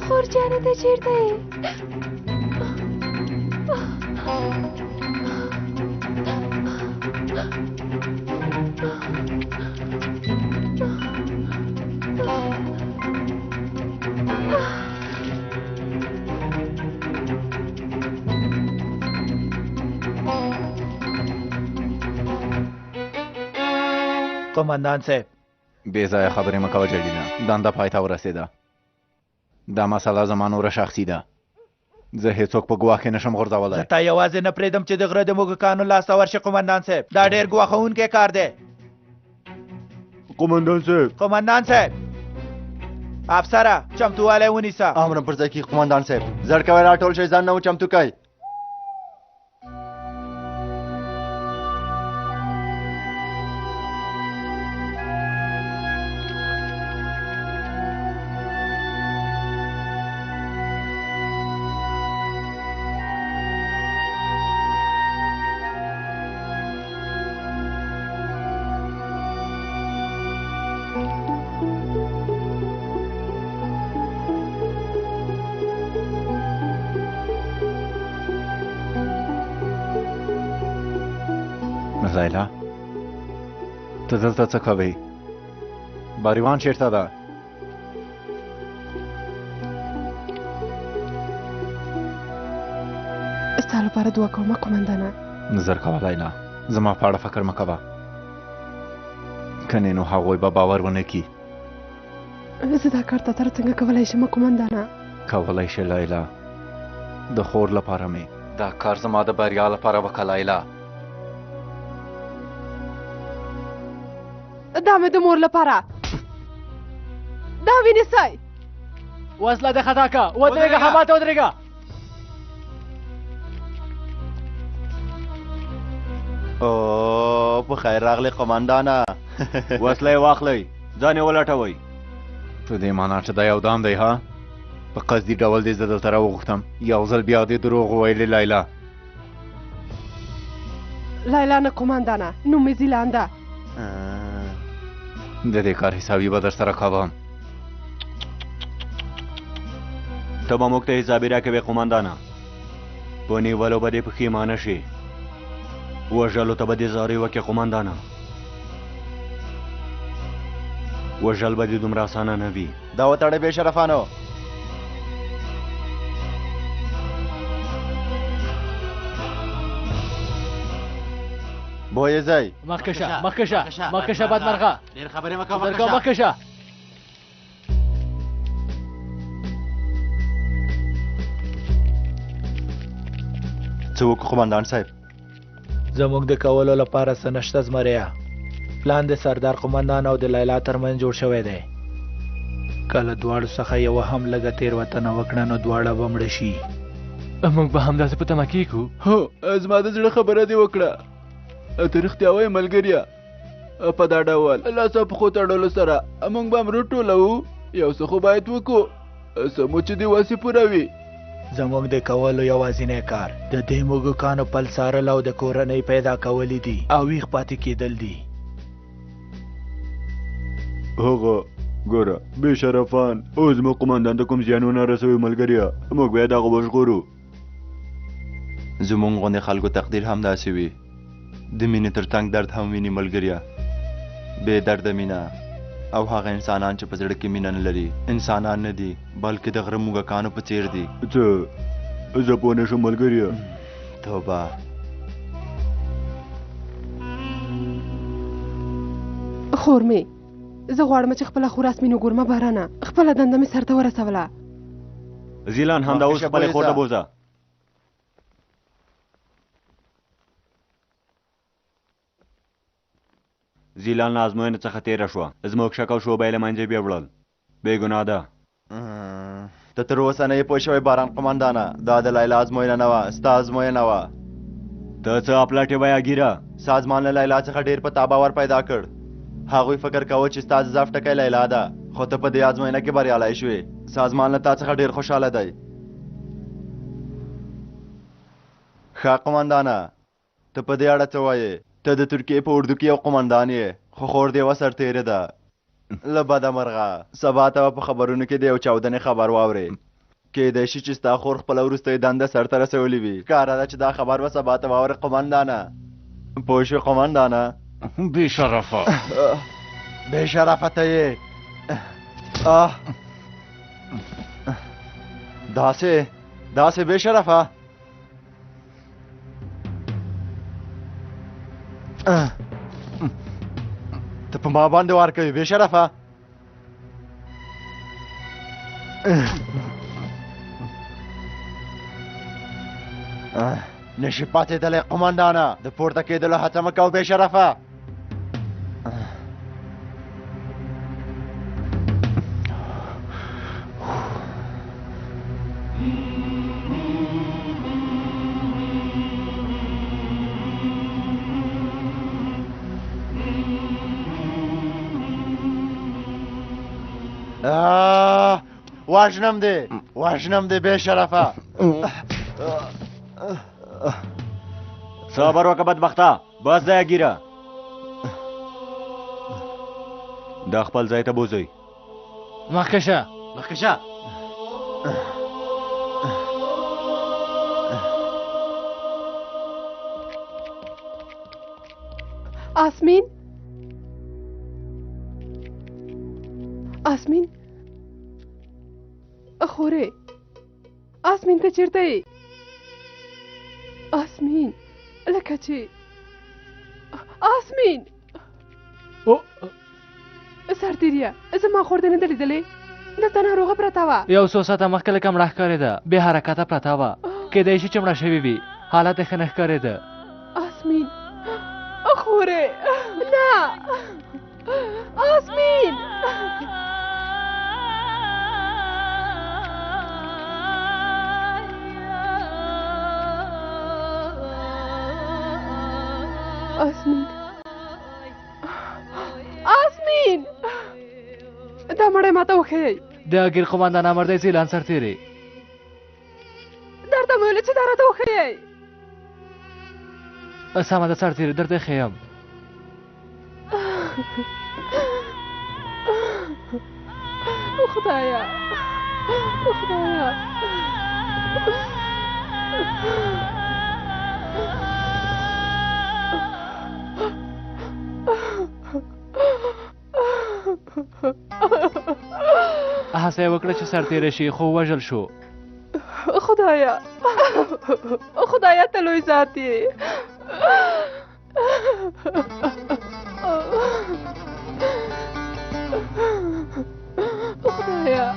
خور جانې ته چېرته یې؟ قومندان صاحب، بې ځایه خبرې مه کوه جلیله. دنده پای ته ورسېده. دا مسله زما نوره شخصي ده. زه هېڅوک په ګواښ کې نشم غورځولی. زه تا یوازې نه پرېږدم چې د غره د موږکانو لاسته ورشي. قومندان صاحب، دا ډېر ګواښونکی کار دی. قومندان صاحب، قومندان صاحب، افسره چمتووالی ونیسه. امر پر ځای کېږي قومندان صاحب. زړ کوئ راټول شئ، ځان نه مو چمتو کوئ. لیلا ته دلته څه کوې باریوان چیرته ده ستا لپاره دعا کومه قومندانه نظر کوه لیلا زما په اړه فکر مه کوه کنې نو هغوی به باور ونه کړي زه دا کار ته تر څنګه کولی شم قومندانه کولی شي لیلا د خور لپاره مې دا کار زما د بریا لپاره وکړه لیلا دا مې د مور لپاره دا ونیسئ وسله دې خطا که ودرېږه همالته ودرېږه او په خیر راغلی قومندانه وسله یې واخلئ ځان یې ولټوئ په دې معنا چې دا یو دام دی ها په قصدي ډول دې زه دلته راوغوښتم یو ځل بیا دې دروغ وویلې لیلا لیلا نه قومندانه نوم مې زیلان ده د دې کار حسابي به در سره کوم ته به موږ ته حسابي راکوې قومندانه په نیولو به دې پښیمانه شي وژلو ته به دې زارۍ وکړې قومندانه وژل به دې دومره اسانه نه وي دا وتړئ بې شرفانو بویې ځئ مخکې شه مخکې شه مخکې شه بدمرغه ډېر خبرې مه کوه مخکې شه څه وکړو قومندان صاحب زموږ د کولو لپاره څه نشته زمریا پلان د سردار قومندان او د لیلا ترمنځ جوړ شوی دی کله دواړو څخه یوه هم لږه تېروتنه وکړه نو دواړه به مړه شي موږ به همداسې په تمه کېږو هو زما د زړه خبره دې وکړه ته رښتیا وایې ملګریه په دا ډول لاسه پښو تړلو سره موږ به امرو ټولوو یو څه خو باید وکړو څه مو چې دې وسې پوره وي زموږ د کولو یوازینی کار د دې موږکانو پل څارل او د کورنۍ پیدا کولی دي او ویښ پاتې کېدل دي هغه ګوره بې شرفان اوس زموږ قومندان ته کوم زیانونه رسوي ملګریه موږ باید هغه وژغورو زموږ غوندې خلکو تقدیر هم داسې وي د مینې تر څنګ درد هم ویني ملګریه بې درده مینه او هغه انسانان چې په زړه کې مینه نه لري انسانان نه دي بلکې د غره موږکانو په څیر دي څه زه پوه نه شم ملګریه توبه خور مې زه غواړم چې خپله خور اسمین وګورمه بارانه خپله دنده مې سرته ورسوله زیلان همدا اوس خپلې خور ته بوځه زیلان له ازموینې څخه تېره شوه زموږ شک او شوبه یې له منځه بیوړل بې ګناه ده ته تر اوسه نه یې پوه شوی باران قومندانه دا د لیلا ازموینه نه وه ستا ازموینه وه ته څه اپلټې وایه ګیره سازمان له لیلا څخه ډېر په تا باور پیدا کړ هغوی فکر کوه چې ستا ضعف ټکی لیلا ده خو ته په دې ازموینه کې بریالی شوې سازمان له تا څخه ډېر خوشحاله دی ښه قومندانه ته په دې اړه څه وایې ته د ترکیې په اردو کې یو قومندان یې خو خور دې وه سرتېرې ده له بده مرغه سبا ته به په خبرونو کې د یو چاودنې خبر واورې کیدای شي چې ستا خور خپله وروستۍ دنده سرته رسولې وي ښکاره ده چې دا خبر به سبا ته واورې قومندانه پوه شوې قومندانه بې شرفه بې شرفه ته یې داسې بې شرفه ته په ما باندې وار کوې بې شرفه نشي پاتېدلی قومندانه د پورته کېدلو هڅه مه کوه بې شرفه وژنم دې بې شرفه صبر وکړه بدبخته بس ځایه ګیره دا خپل ځای ته بوځئ مخکې شه مخکې شه آسمین آسمین خورې آسمین ته چیرته یې آسمین لکه چې آسمین سرتیریه زما خور دې نه ده لیدلې دلته ناروغه پرته وه یو څو ساعته مخکې لکه مړه ښکارېده بې حرکته پرته وه کیدای شي چې مړه شوې وي حالت یې ښه نه ښکارېده آسمین خورې نه آسمین آسمین آسمین دا مړی ماته وښیئ د ګیر قمندان امردی زیلان سرتیری درته مې ویلې چې دا راته وښیئ سمه ده سرتیری درته ښیم خدایا خدایا هڅه یې وکړه چې سرتیری شي خو وژل شو خدایا خدایا ته لوی ذات یې خدایا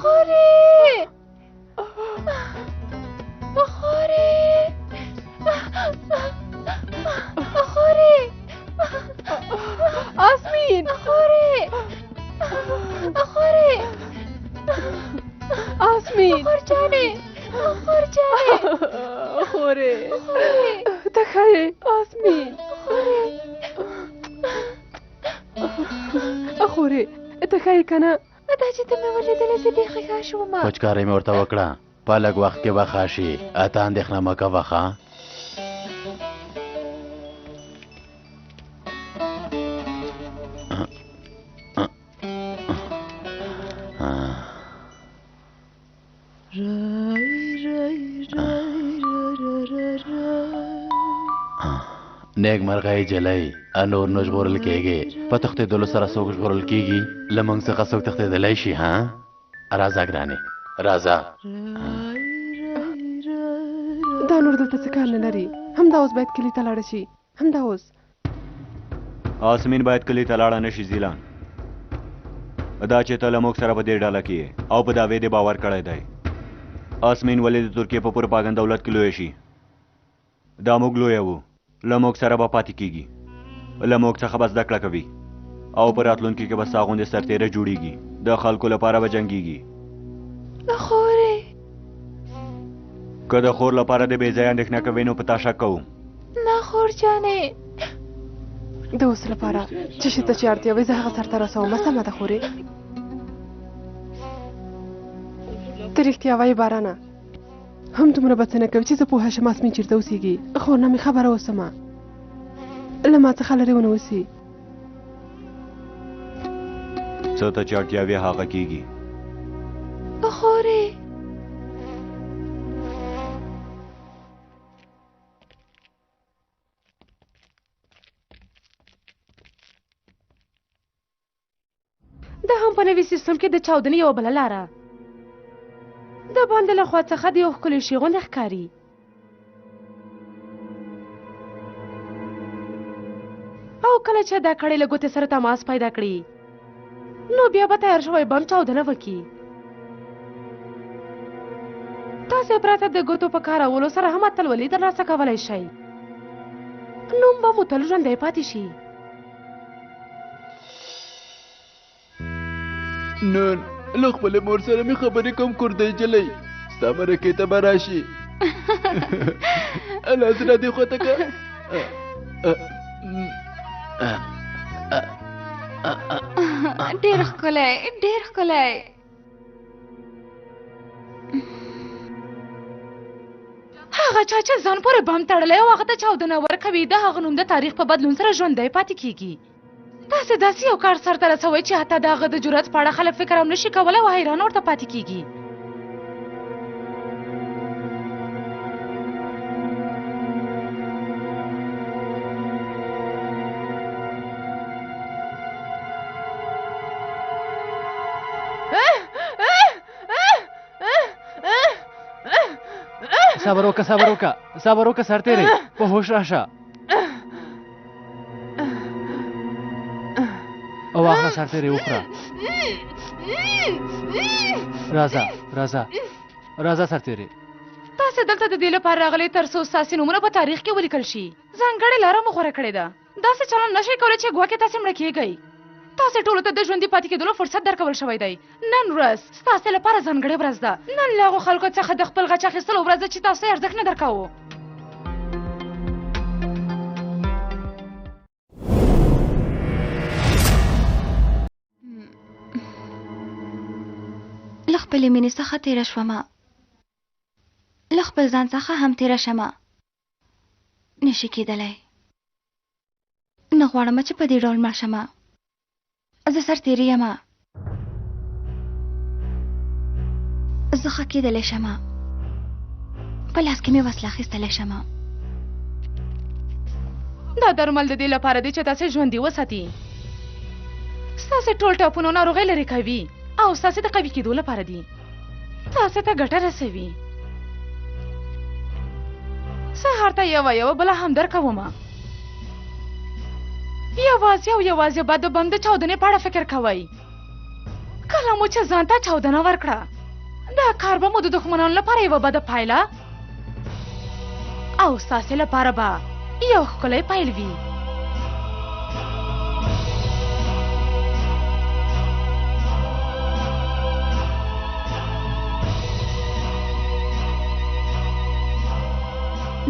خورې خورې خورې آسمین خورې خورې آسمین خور جانې خور جانې خورې ته ښه یې آسمین خورې ته ښه یې که نه دا چې ته مې ولیدلې زه بیخي ښه شوم وچکارۍ مې ورته وکړه په لږ وخت کې به ښه شي اته اندېښنه مه کوه ښه نیک مرغۍ جلۍ نور نه ژغورل کېږي په تښتېدلو سره څوک ژغورل کېږي له موږ څخه څوک تښتېدلی شي ها راځه ګرانې راځه دا نور دلته څه کار نه لري همدا اوس باید کلي ته لاړه شي همدا اوس آسمین باید کلي ته لاړه نه شي زیلان دا چې ته له موږ سره په دې ډله کې او په دعوې دې باور کړی دی آسمین ولې د ترکیې په پروپاګند دولت کې لوی شي دا موږ لوی وو له موږ سره به پاتې کېږي له موږ څخه به زده کړه کوي او په راتلونکي کې به ستا غوندې سرتېری جوړیږي د خلکو لپاره به جنګیږي خورې که د خور لپاره د بې ځایه اندېښنه کوې نو په تا شک کوم نه خور جانې د اوس لپاره چې شي ته چې اړتیا وي زه هغه سرته رسوم سمه ده خورې ته رښتیا وایې بارانه هم دومره به څه نه کوي چې زه پوهه شم آسمین چېرته اوسېږي خو نه مې خبره اوسمه له ما څخه لرې ونه اوسي څه ته چې اړتیا وي هغه کېږي خورې دا هم په نوي سیستم کې د چاودنې یوه بله لاره د باندې له خوا څخه د یو ښکلي شي غوندې ښکاري او کله چې دا کړۍ له ګوتې سره تماس پیدا کړي نو بیا به تیار شوی بم چاودنه وکړي تاسې پرته د ګوتو په کارولو سره هم اتلولي ترلاسه کولی شئ نوم به مو تل ژوندی پاتې شي نن له خپلې مور سره مې خبرې کوم کوردۍ جلۍ ستا مرکې ته به راشي الحضره دې خواته که ډېر ښکلی ډېر ښکلی هغه چا چې ځان پورې بم تړلی او هغه ته چاودنه ورکوي د هغه نوم د تاریخ په بدلون سره ژوندی پاتې کیږي تاسې داسې یو کار سرته رسوئ چې حتی د هغه د جرأت په اړه خلک فکر هم نشي کولی او حیران ورته پاتې کیږي صبر وکړه سرتیری په هوښ راشه او واخله سرتیری وخوره راځه سرتیری تاسې دلته د دې لپاره راغلئ تر څو ستاسې نومونه په تاریخ کې ولیکل شي ځانګړې لاره مو غوره کړې ده داسې چلند نشئ کولی چې ګواکې تاسې مړه کیږئ تاسې ټولو ته د ژوندي پاتې کېدلو فرصت درکول شوی دی نن ورځ ستاسې لپاره ځانګړې ورځ ده نن له هغو خلکو څخه د خپل غچ اخیستلو ورځ ده چې تاسو یې ارزښت نه درکوو له خپلې مینې څخه تېره شومه له خپل ځان څخه هم تېره شمه نشي کېدلی نه غواړم چې په دې ډول مړ شمه زه سرتېرې یمه زه ښه کېدلی شمه په لاس کې مې وسله اخیستلی شمه دا درمل د دې لپاره دی چې تاسې ژوندي وساتي ستاسې ټول ټاپونه ناروغۍ لرې کوي او ستاسې د قوي کېدو لپاره دي تاسې ته ګټه رسوي سهار ته یوه بله هم درکومه یوازې به د بم د چاودنې په اړه فکر کوئ کله مو چې ځان ته چاودنه ورکړه دا کار به مو د دښمنانو لپاره یوه بده پایله او ستاسې لپاره به یو ښکلی پیل وي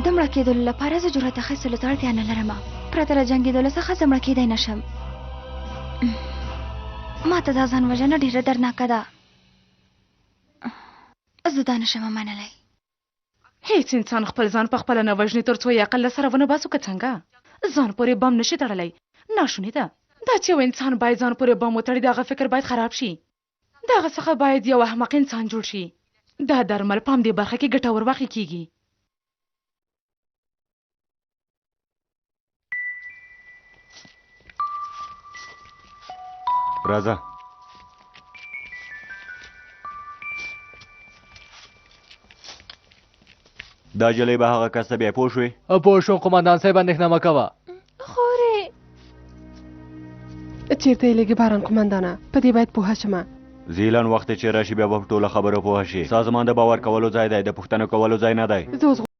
د مړه کېدلو لپاره زه جرأت اخیستلو ته اړتیا نه لرم پرته له جنګېدلو څخه زه مړه کېدی نشم ما ته دا ځان وژنه ډېره دردناکه ده زه دا نشم منلی هیڅ انسان خپل ځان په خپله نه وژني تر څو یې عقل له سره ونه باسو که څنګه ځان پورې بم نشي تړلی ناشونې ده دا چې یو انسان باید ځان پورې بم وتړي د هغه فکر باید خراب شي د هغه څخه باید یو احمق انسان جوړ شي دا درمل په همدې برخه کې ګټور واقع کیږي راځه دا جلۍ به هغه کس ته بیا پوه شوې پوه شوم قمندان صاحب اندېښنه مه کوه خورې چېرته یې لږې باران قمندانه په دې باید پوه شمه زیلان وخت چې راشي بیا به په ټوله خبره پوه شي سازمان د باور کولو ځای دی د پوښتنه کولو ځای نه دی زه اوس